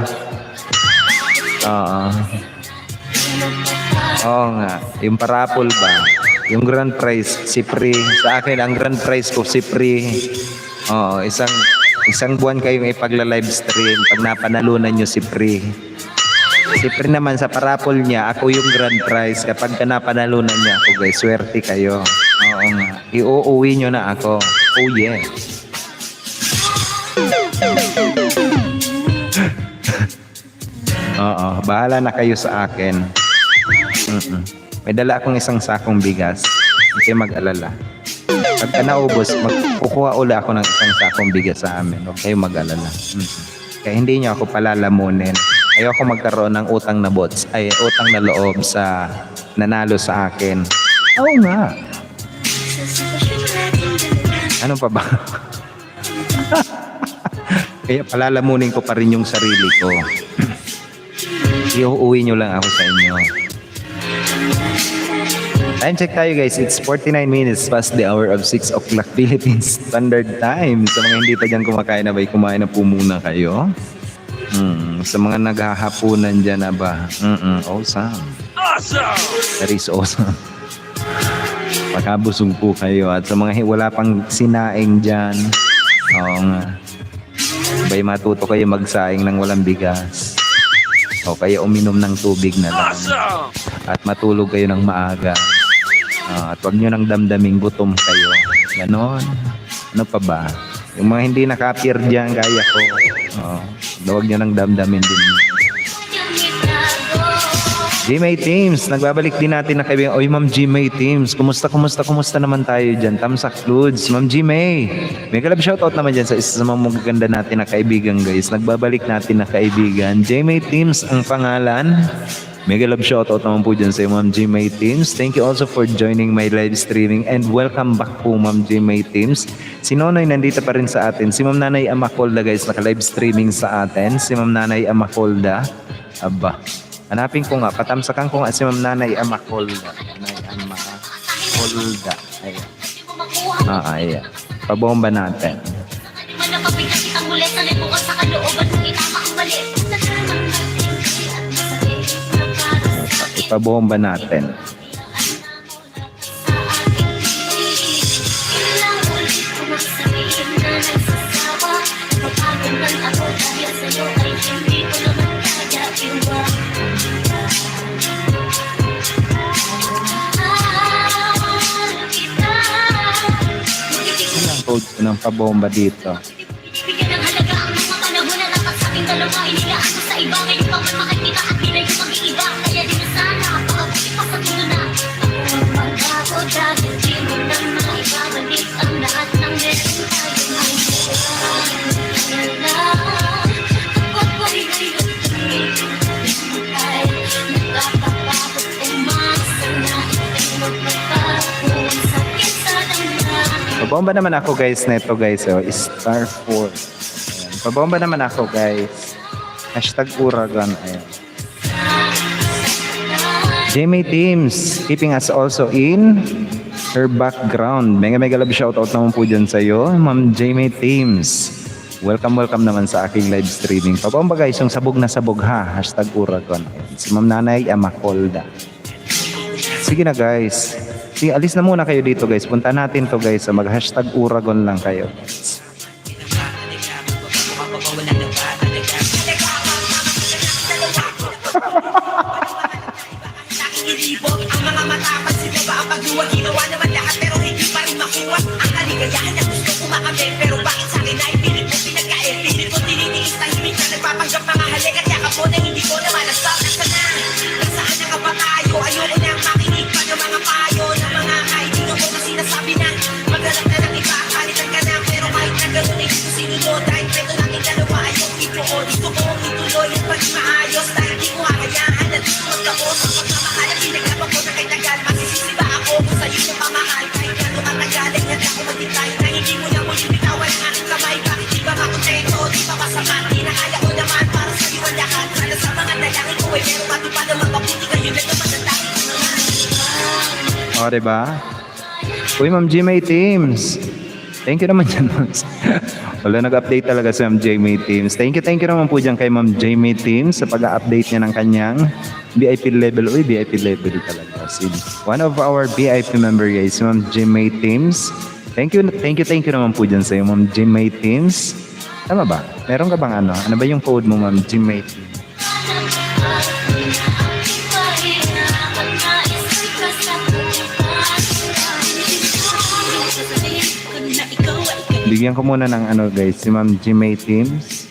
Oo nga, yung parapol ba? Yung grand prize, si Pri. Sa akin, ang grand prize ko, si Pri. Oo, isang buwan kayong ipagla-live stream pag napanalunan nyo si Pri. Si Pri naman, sa parapol niya, ako yung grand prize. Kapag napanalunan niya ako, guys, swerte kayo. Oo nga. Iuuwi nyo na ako. Oh, yeah. Oo, bahala na kayo sa akin. May dala akong isang sakong bigas. Hindi kayo mag-alala. Pagka naubos, kukuha uli ako ng isang sakong bigas sa amin. Huwag kayo mag-alala. Kaya hindi niyo ako palalamunin. Ayoko magkaroon ng utang na utang na loob sa nanalo sa akin. Oo nga. Ano pa ba? Kaya palalamunin ko pa rin yung sarili ko. Iuuwi nyo lang ako sa inyo. Time check tayo guys. It's 49 minutes past the hour of 6 o'clock Philippines Standard Time. Sa mga hindi pa dyan kumakain na ba, kumain na po muna kayo. Sa mga naghahapunan dyan na ba? Awesome. That is awesome. Pagkabusog po kayo. At sa mga wala pang sinaing dyan, oo nga. Bay matuto kayo magsaing ng walang bigas. O kaya uminom ng tubig na lang. At matulog kayo ng maaga. At huwag nyo nang damdaming gutom kayo. Ganon. Ano pa ba? Yung mga hindi nakapir dyan, gaya ko. Huwag nyo nang damdamin din. Gmay Teams, nagbabalik din natin na kaibigan. Oy, Ma'am Gmay Teams, kumusta naman tayo dyan? Tamsak Ludes, Ma'am Gmay. May kalab shoutout naman dyan sa isa sa mga magaganda natin na kaibigan guys. Nagbabalik natin na kaibigan. Gmay Teams ang pangalan. Mega love shoutout naman po dyan sa Ma'am Gmay Teams. Thank you also for joining my live streaming and welcome back po Ma'am Gmay Teams. Si Nonoy nandito pa rin sa atin. Si Ma'am Nanay Amacolda guys, naka-live streaming sa atin. Si Ma'am Nanay Amacolda. Aba, hanapin ko nga, patamsakan ko nga si Ma'am Nanay Amacolda. Nanay Amacolda. Ayan. Ayan. Pabomba natin. Manapapit na kitang muli sa libukan sa kalooban ng itama ang mali. Pabomba natin. Ang code ko ng pabomba dito. Bigyan ng halaga ang mga panahon na dapat sa ating dalawa. Inilaan ko sa iba, ngayon pa man makikita at nilay ko mag-iiba. Kaya di na sana, pakabuti pa sa dulo na. Ako magbago dahil di mo na maibabalik ang lahat ng meron tayo ngayon. Ako pa rin ay ay nagkakapagod umasa na. Ay magpapagod ang sakit sa damdamin. Pabomba naman ako guys neto guys. Oh, star 4. Ayan. Pabomba naman ako guys. Hashtag Uragan. Ayan. Jamie Teams keeping us also in her background. Mega love shoutout naman po dyan sa'yo, Ma'am Jamie Teams. Welcome naman sa aking live streaming. Pabomba guys, yung sabog na sabog ha. Hashtag Uragan. Ayan. Si Ma'am Nanay Amakolda. Sige na guys. Sige, alis na muna kayo dito guys. Punta natin to guys. Mag-hashtag Uragon lang kayo. Ang mga matapat sila ba ang pagluwa? Ginawa naman lahat pero hindi pa rin makuha ang kaligayahan na gusto ko makamit. Pero bakit sa akin ay pilit mo pinagkain? Pilit ko tinitiis tahimik na nagpapanggap mga halik at yakap mo na hindi ko na malasap. Nasaan na? Nasaan na nga ba tayo? Ayoko nang makinig pa ng mga payo ng mga kaibigan ko na sinasabi na maghanap na ng iba, kalitan ka na. Pero kahit na gano'n ay gusto sinunod dahil peto natin dalawa ay yung video ko. Gusto kong ituloy at pag maayos dahil di ko kakayaan na gusto magkapos ang pagmamahal at pinaglaban ko na kay tagal. Masisisi ba ako kung sa'yo yung pamahal? Kahit gano'n katagal ay handa ko maghintay na hindi mo na muli bitawan ang aking kamay. Bakit di ba makontento? Di ba masama? Tinakala ko naman para sa'yo ang lahat. Sana sa mga dalangin ko ay meron mati pa naman mabuti kayo na naman ang dahil ko naman. O, diba? Uy, Ma'am Jamie Teams. Thank you naman dyan. Wala, nag-update talaga si Ma'am Jamie Teams. Thank you naman po dyan kay Ma'am Jamie Teams sa pag-update niya ng kanyang VIP level. Uy, VIP level talaga. One of our VIP member guys, si Ma'am Jamie Teams. Thank you naman po dyan sa iyo, Ma'am Jamie Teams. Tama ba? Meron ka bang ano? Ano ba yung code mo, Ma'am Jamie Teams? Bigyan ko muna ng ano guys, si Ma'am Jamie Teams.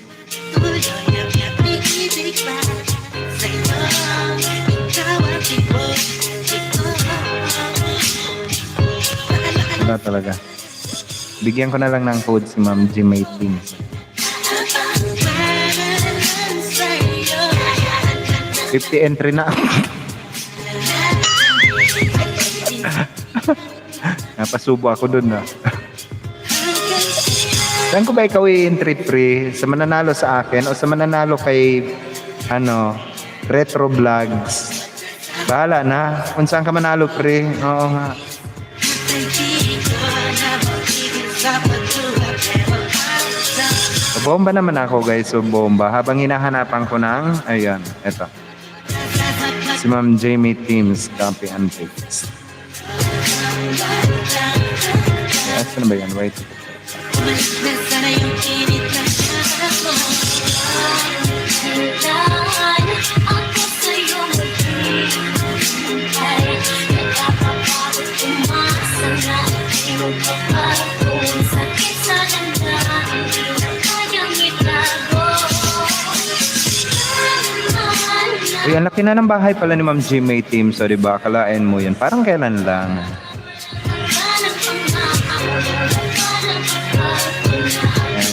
Wala talaga. Bigyan ko na lang ng code si Ma'am Jamie Teams. 50 entry na. Napasubo ako dun na. Saan ko ba ikaw i-entry pre? Sa mananalo sa akin o sa mananalo kay Retro Vlogs? Bahala na. Kung saan ka manalo pre? Oo nga. So, bomba naman ako guys. So bomba. Habang hinahanapan ko ng, ayan, eto. Si Ma'am Jamie Teams, copy and paste. Saan ba yan? Wait. Uy, ang laki na ng bahay pala ni Ma'am Jamie Teams. So, diba? Akalain mo yun. Parang kailan lang.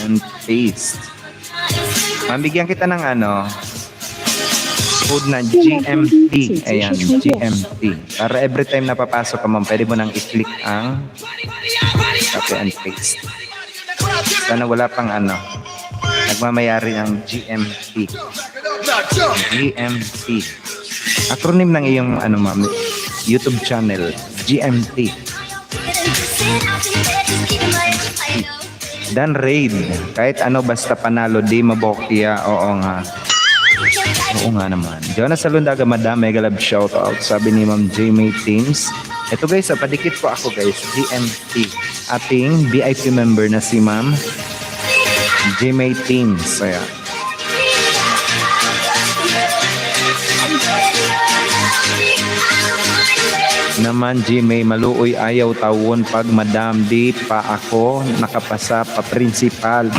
And paste. Mabigyan kita ng code na GMT. Ayan, GMT. Para every time na papasok ka, ma'am, pwede mo nang i-click ang copy and paste. Sana wala pang nagmamayari ng GMT. GMT. Acronym ng iyong ma'am, YouTube channel. GMT. Dan raid. Kahit basta panalo, di mabokya. Oo nga. Oo nga naman. Jonas Salundaga, Madam, mega love shoutout. Sabi ni Ma'am Jamie Teams. Ito guys, padikit po ako guys. GMT. Ating VIP member na si Ma'am Jamie Teams. Ayan. Naman Jimmy, maluoy ayaw tawon pag madam di pa ako nakapasa pa principal.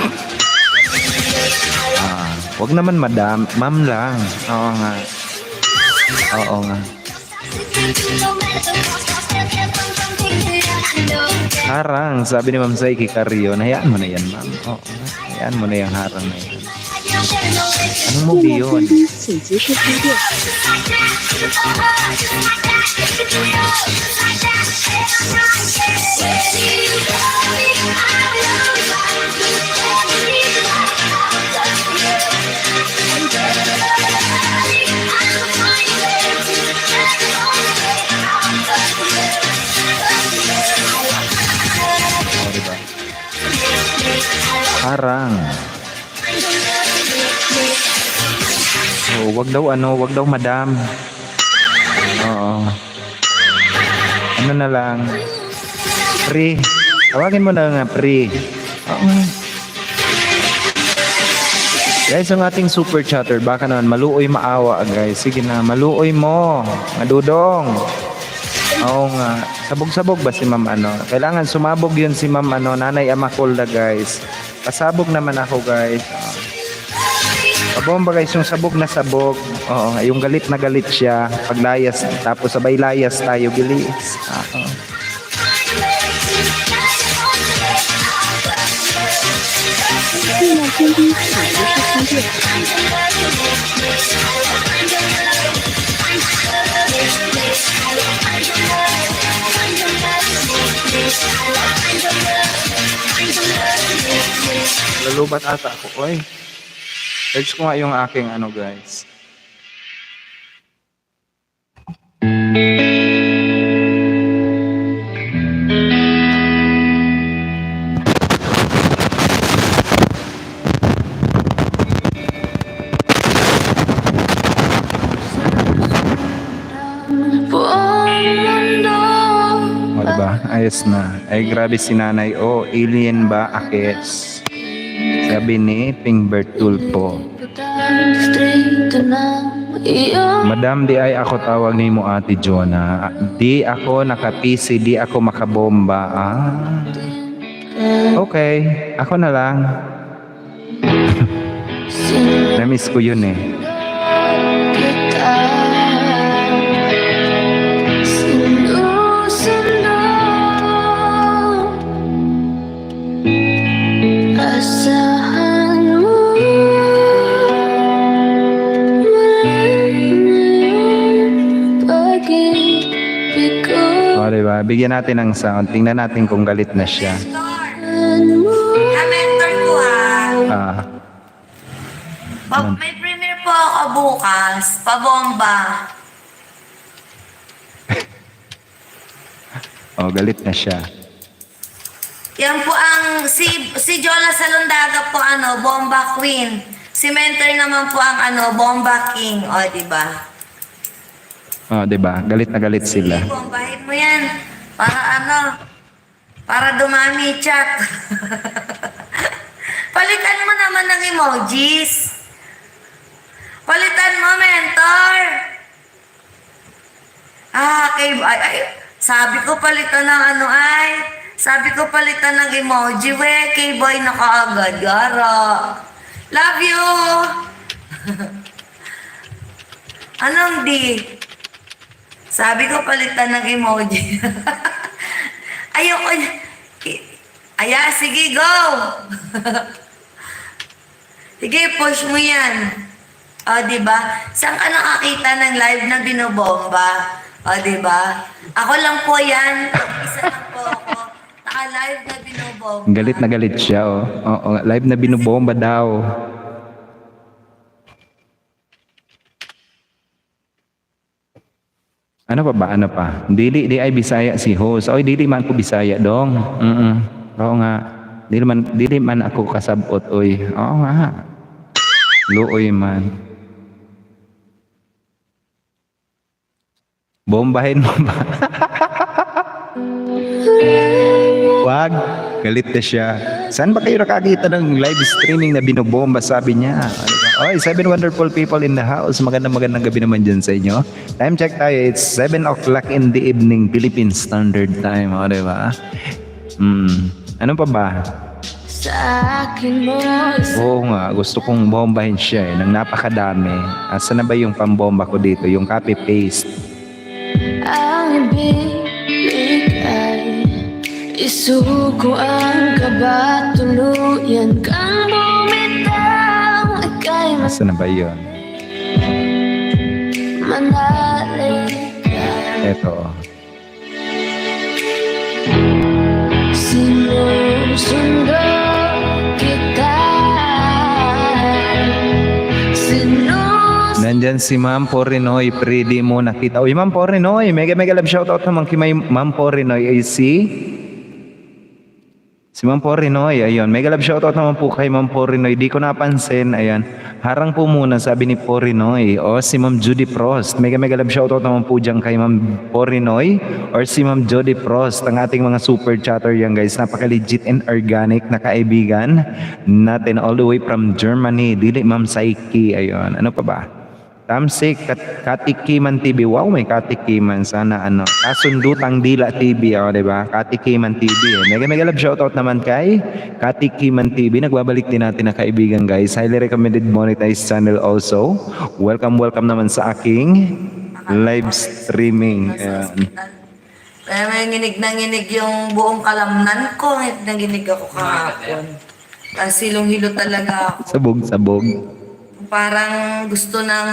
Wag naman madam, ma'am lang. Oo nga. Oo nga. Harang, sabi ni Ma'am Saiki Carrio, hayaan mo na yan ma'am. Oo nga. Hayaan mo na yung harang na yan. Anong movie yun? 请及时充电。 Oh, diba? Harang. Oh, wag daw madam. Oo. Ano na lang. Pre. Tawagin mo na nga, pre. Oo. Guys, ang ating super chatter, baka naman maluoy maawa, guys. Sige na, maluoy mo. Madudong. Oo nga. Sabog-sabog ba si ma'am ano? Kailangan sumabog yun si ma'am ano, Nanay Amacolda, guys. Pasabog naman ako, guys. Pabomba guys, yung sabog na sabog. Oo, yung galit na galit siya. Paglayas, tapos sabay layas tayo, bilis. Oo. Lalubat ata ako, oy. Search ko nga yung aking ano guys. O diba? Ayos na. Ay grabe si nanay. Oh, alien ba? Akes. Sabi ni Pingbert Tulpo. Madam, di ay ako tawag ni mo Ate Jonah. Di ako nakapisi, di ako makabomba. Okay, ako na lang. Namiss ko yun eh. O, diba? Bigyan natin ng sound. Tingnan natin kung galit na siya. Mentor ko may premiere po ako bukas. Pabomba. O, galit na siya. Yan po ang, si Jonas Salundaga po, Bomba Queen. Si Mentor naman po ang, Bomba King. O, diba? O, diba? Galit na galit sila. Sige, bombahin mo yan. Para para dumami chat. Palitan mo naman ng emojis. Palitan mo, Mentor. Sabi ko palitan ng sabi ko palitan ng emoji, K-boy na kaagad, Gara. Love you. Anong di? Sabi ko palitan ng emoji. Ayoko. Sige, go. Sige, push mo yan. O, diba? Saan ka nakakita ng live na binobomba? O, diba? Ako lang po yan. Isa lang po ako. Naka-live na binobomba. Galit na galit siya, oh. Oo, live na binubomba daw. Ano pa ba? Ano pa? Dili ay Bisaya si host. Oy, dili man ko Bisaya dong. Oo nga. Dili man ako kasabot, oy. Oo nga. Luoy man. Bombahin mo ba? Wag, galit na siya. Saan ba kayo nakakita ng live streaming na binobomba? Sabi niya. Ano ba? Oy, 7 wonderful people in the house. Magandang gabi naman dyan sa inyo. Time check tayo. It's 7 o'clock in the evening, Philippine Standard Time. O, diba? Ano pa ba? Sa akin mo Oo nga, gusto kong bombahin siya nang napakadami. Asa na ba yung pambomba ko dito? Yung copy-paste. ang ibig ay isuko ang kaba, tuluyan kang bumitaw, ika'y mas Asa na ba yun? manalig ka. Eto. Sinusundo kita, Nandyan si Ma'am Porinoy, pretty mo nakita. Uy, Ma'am Porinoy, mega love shoutout naman kay Ma'am Porinoy. Ay, si Ma'am Porinoy, ayun. Mega love shoutout naman po kay Ma'am Porinoy. Di ko napansin, ayan. Harang po muna, sabi ni Porinoy. O, si Ma'am Judy Prost. Mega love shoutout naman po dyan kay Ma'am Porinoy or si Ma'am Judy Prost. Ang ating mga super chatter yan, guys. Napaka-legit and organic na kaibigan natin all the way from Germany. Dili, Ma'am Saiki. Ayun. Ano pa ba? Tamsik, Katikiman TV. Wow, may Katikiman. Sana ano. Kasundutang Dila TV. O, diba? Katikiman TV. Mega love shoutout naman kay Katikiman TV. Nagbabalik din natin na kaibigan, guys. Highly recommended monetized channel also. Welcome naman sa aking live streaming. Ayan. Kaya may nginig yung buong kalamnan ko. Nginig ako kahapon. Kasi silong-hilo talaga ako. Sabog. Parang gusto ng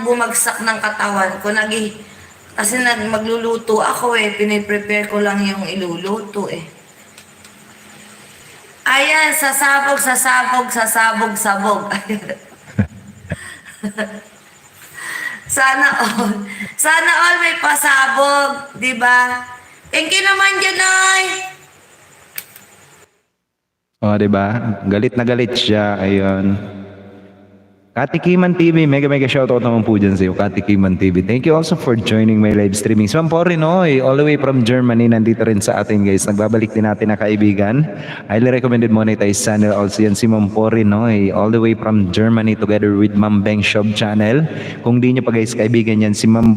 bumagsak ng katawan ko. Kasi magluluto ako piniprepare ko lang yung iluluto Ayan, sasabog. Sana all may pasabog, di ba? Thank you naman dyan, Noy. O, diba? Galit na galit siya. Ayun. Katikiman TV, mega shoutout naman po dyan sa iyo, Katikiman TV. Thank you also for joining my live streaming. So, Porinoy, all the way from Germany, nandito rin sa atin, guys. Nagbabalik din natin na kaibigan. Highly recommended monetized channel also yan, si Ma'am Porinoy, all the way from Germany together with Ma'am Beng Shop channel. Kung di nyo pa, guys, kaibigan yan, si Ma'am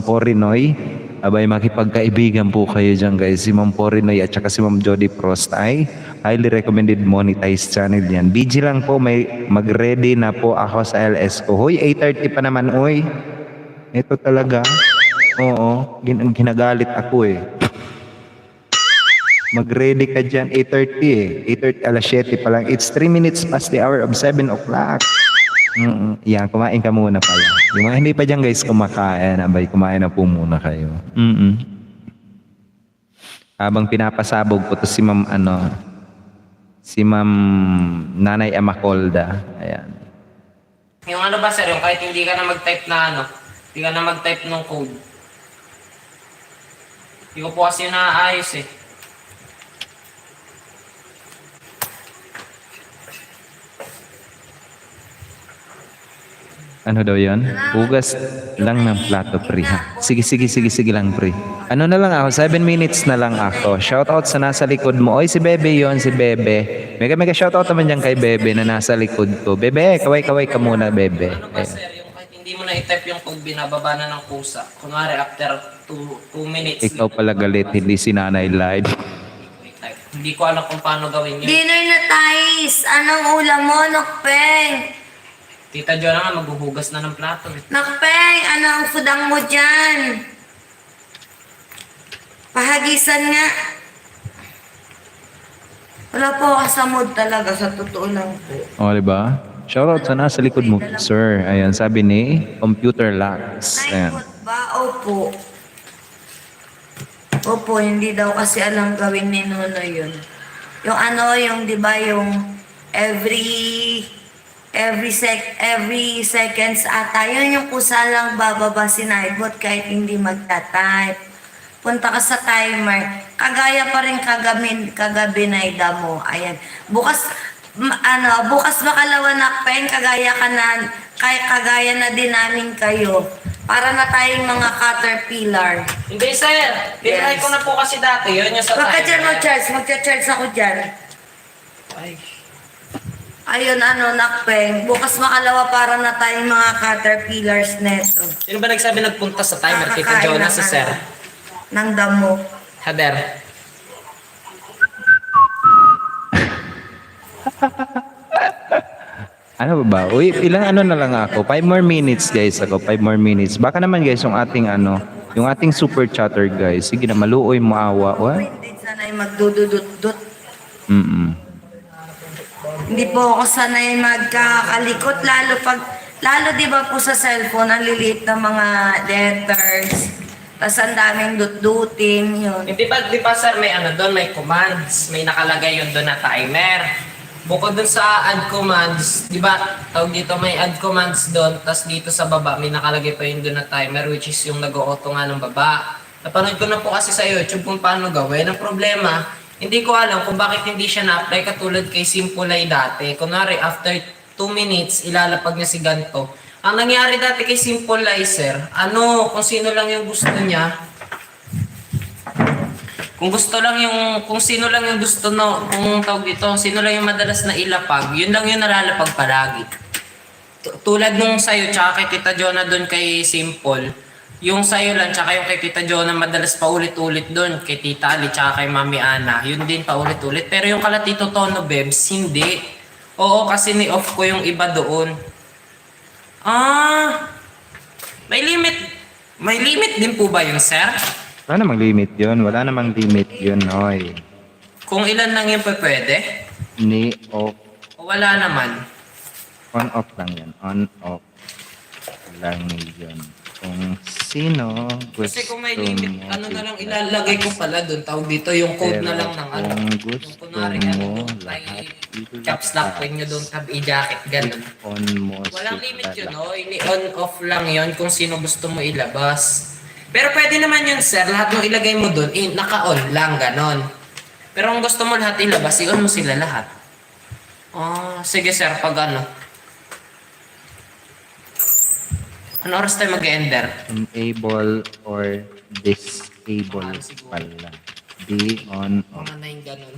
Porinoy, abay makipagkaibigan po kayo dyan, guys. Si Ma'am Porinoy at saka si Ma'am Jody Prost ay highly recommended monetized channel yan. BG lang po, may mag-ready na po ako sa LS ko. Hoy, 8:30 pa naman, oy. Ito talaga. Oo, ginagalit ako Mag-ready ka dyan, 8:30 8:30, alas 7 pa lang. It's 3 minutes past the hour of 7 o'clock. Yan, kumain ka muna pala. Yung mga hindi pa dyan, guys, kumakain. Abay, kumain na po muna kayo. Habang pinapasabog ko to si Ma'am Nanay Amacolda. Ayan. Yung ano ba sir, yung kahit hindi ka na mag-type hindi ka na mag-type ng code. Hindi ko po kasi naayos Ano daw yon? Hugas lang ng plato, pre. Ha? Sige lang, pre. Ano na lang ako? 7 minutes na lang ako. Shoutout sa nasa likod mo. Oy, si Bebe yon, si Bebe. Mega shoutout naman dyan kay Bebe na nasa likod ko. Bebe, kaway ka muna, Bebe. Ano ba sir, yung kahit hindi mo na i-type yung code, binababa na ng pusa. Kunwari after 2 minutes. Ikaw pala galit, hindi si Nanay Live. i-type. Hindi ko alam kung paano gawin yun. Dinner na, Thais. Anong ulam mo, Nokpeng? Tita Jo na nga, maghuhugas na ng plato. Nakpeng, ano ang fudang mo dyan? Pahagisan nga. Wala po ako sa mood talaga, sa totoo lang po. O, diba? Shoutout sa nasa likod mo, sir. Ayan, sabi ni Computer Lux. Ay, Ayan. food ba? Opo. Opo, hindi daw kasi alam gawin ni Nono yun. Yung di ba, yung every seconds ata, yun yung kusa lang bababa si Nightbot kahit hindi magta-type. Punta ka sa timer, kagaya pa rin kagabi Naida mo. Ayan. Bukas makalawa Nakpeng, kagaya ka na kagaya na din namin kayo. Para na tayong mga caterpillar. Hindi sir, tinry ko na po kasi dati, yun yung sa Huwag ka dyan timer. mag-charge. Magcha-charge ako dyan. Ay, Ayun, nakpeng. Bukas makalawa para na tayong mga caterpillars neto. sino ba nagsabi nagpunta sa timer? Tita Kakakain Jonas sa ng sir. Ng damo. Hader. Ano ba ba? Uy, ilang ano na lang ako. 5 more minutes guys ako. 5 more minutes. Baka naman guys yung ating yung ating super chatter guys. Sige na, maluoy mo awa. What? Hindi sanay magdududut-dut. Hindi po ako sanay magkakalikot. Lalo di ba po sa cellphone, ang liliit na mga letters. Tapos ang daming dut-dutin, yun. Hindi ba, di ba sir, may doon, may commands. May nakalagay yun doon na timer. Bukod doon sa add commands, di ba, tawag dito may add commands doon, tapos dito sa baba may nakalagay pa yun doon na timer, which is yung nag-auto nga ng baba. Napanood ko na po kasi sa YouTube kung paano gawin. Ang problema, hindi ko alam kung bakit hindi siya na-apply katulad kay Simple dati. Kunwari, after 2 minutes, ilalapag niya si ganito. Ang nangyari dati kay Simple sir, kung sino lang yung gusto niya, kung sino lang yung gusto kung tawag dito, sino lang yung madalas na ilapag, yun lang yung nalalapag palagi. Tulad nung sayo, tsaka kay Tita Jonah doon kay Simple, yung sayo lang, tsaka yung kay Tita Jonah madalas paulit-ulit doon, kay Tita Ali, tsaka kay Mami Ana, yun din paulit-ulit. Pero yung kala Tito Tono Bebs, hindi. Oo, kasi ni-off ko yung iba doon. May limit din po ba yun, sir? Wala namang limit yun. Wala namang limit yun, oy. Kung ilan lang yung pwede? Ni off. O wala naman? On off lang yan. On off lang yun. Kung sino gusto Kasi kung may limit, na lang ilalagay ko pala doon. Tawag dito yung code na lang ng Kung gusto kunwari mo, ay lahat caps lock when nyo don't have i-jacket, ganun. on mo Walang si limit yun, Tala. on off lang yun kung sino gusto mo ilabas. Pero pwede naman yun, sir, lahat ng ilagay mo doon, naka-on lang, ganon. Pero kung gusto mo lahat ilabas, i-on mo sila lahat. Sige sir, pag ano oras tayo mag-ender? Enable or disable pala. Be on off. Mga 9 ganon.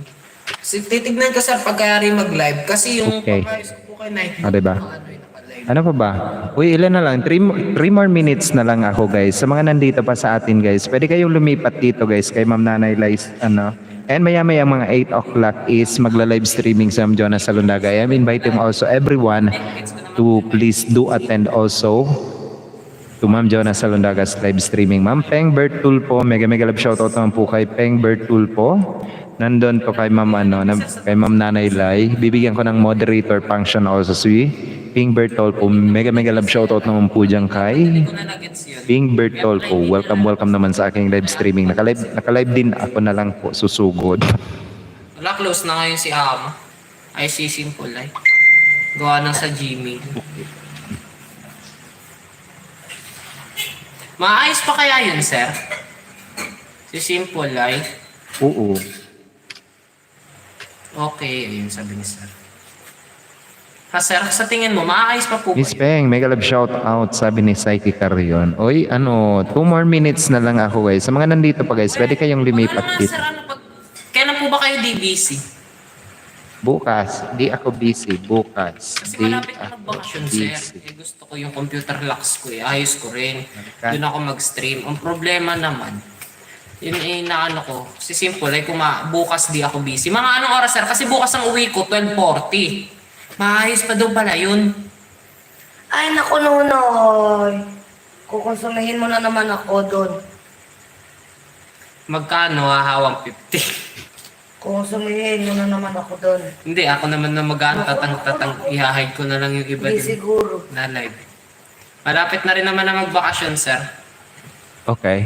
Titignan ko sir pagkayari mag-live kasi yung Okay. pagkayari ko kay Nike. Diba? Naka-live. Ano pa ba? Uy, ilan na lang? 3 more minutes na lang ako, guys. Sa mga nandito pa sa atin, guys, pwede kayong lumipat dito, guys, kay Ma'am Nanay Lice, And maya-maya mga 8 o'clock is magla-live streaming sa Ma'am Jonas Salundaga. I am inviting also everyone to please do attend also to Ma'am Jonas Salundaga's live streaming. Ma'am Peng Bertulpo, mega love shoutout naman po kay Peng Bertulpo. Nandun to kay Ma'am kay Ma'am Nanay Lai. Bibigyan ko ng moderator function also si Ping Bertolpo. Mega love shoutout naman po dyan kay Hindi ko na nagets yun. Ping Bertolpo. Welcome naman sa aking live streaming. Naka-live din ako na lang po susugod. Wala, close na ngayon si Ama. Ay, si Simple ay. Gawa ng sa Gmail. Maayos pa kaya yun, sir? Si Simple ay. Oo. Okay, ayun sabi ni sir. Sir, sa tingin mo, maayos pa po Miss kayo? Peng, mega love shout out, sabi ni Psyche Carrion. Oy, 2 more minutes na lang ako, guys. Sa mga nandito pa, guys, pwede kayong lumipat Wala naman, dito. sir, kailan po ba kayo DBC? Bukas, di ako busy. Bukas, Kasi di malapit na ako magbakasyon, sir. busy. Gusto ko yung computer locks ko, ayos ko rin. Doon ako mag-stream. Ang problema naman, yun ko, si Simple ay bukas di ako busy. Mga anong oras, sir? Kasi bukas ang uwi ko, 12:40. Maayos pa daw pala yun. Ay, naku, Nonoy. Kukonsumihin mo na naman ako doon. Magkano, hahawang 50. Kukonsumihin mo na naman ako doon. Hindi, ako naman na tatang i-hide ko na lang yung iba Hindi din siguro. na live. Malapit na rin naman na magbakasyon, sir. Okay.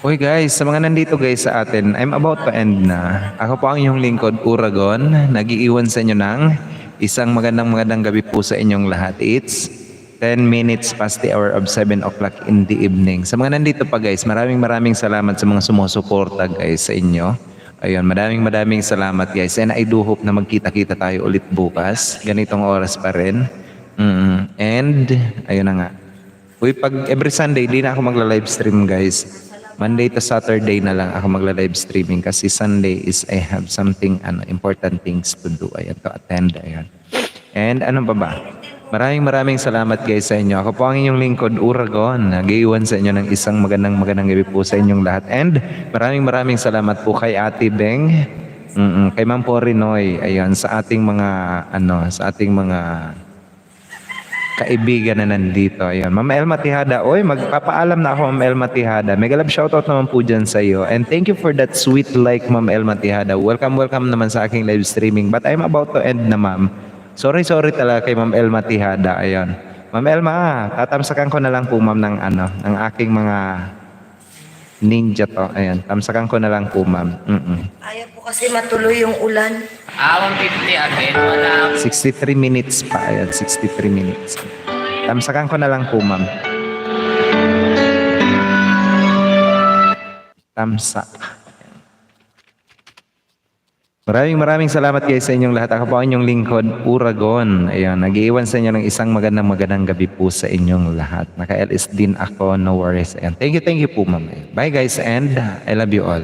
Uy guys, sa mga nandito guys sa atin, I'm about to end na. Ako po ang inyong lingkod, Uragon. Nag-iiwan sa inyo ng isang magandang gabi po sa inyong lahat. It's 10 minutes past the hour of 7 o'clock in the evening. Sa mga nandito pa guys, maraming salamat sa mga sumusuporta guys sa inyo. Ayun, maraming salamat guys. And I do hope na magkita-kita tayo ulit bukas. Ganitong oras pa rin. And, ayun na nga. Uy, pag every Sunday, di na ako magla-live stream, guys. Monday to Saturday na lang ako magla-live streaming kasi Sunday is I have something, important things to do. Ayan, to attend. Ayan. And ano pa ba? Maraming salamat guys sa inyo. Ako po ang inyong lingkod, Uragon. Nag-iwan sa inyo ng isang magandang gabi po sa inyong lahat. And maraming salamat po kay Ate Beng, kay Ma'am Porinoy, ayan, sa ating mga kaibigan na nandito. Ayun. Ma'am Elma Tihada. Oy, magpapaalam na ako, Ma'am Elma Tihada. Mega love shoutout naman po dyan sa iyo. And thank you for that sweet like, Ma'am Elma Tihada. Welcome naman sa aking live streaming. But I'm about to end na, Ma'am. Sorry talaga kay Ma'am Elma Tihada. Ayun. Ma'am Elma, tatamsakan ko na lang po, Ma'am, ng aking mga ninja to. Ayun. Tamsakan ko na lang po, Ma'am. Ayaw po kasi matuloy yung ulan. 150 ate, wala. 63 minutes pa. Ayan, 63 minutes. Tamsakan ko na lang po, Ma'am. Tamsak. Maraming salamat guys sa inyong lahat. Ako po ang inyong lingkod, Uragon. Ayan, nag-iwan sa inyo ng isang magandang gabi po sa inyong lahat. Naka-LS din ako, no worries. Ayan. Thank you po, Ma'am. Bye guys, and I love you all.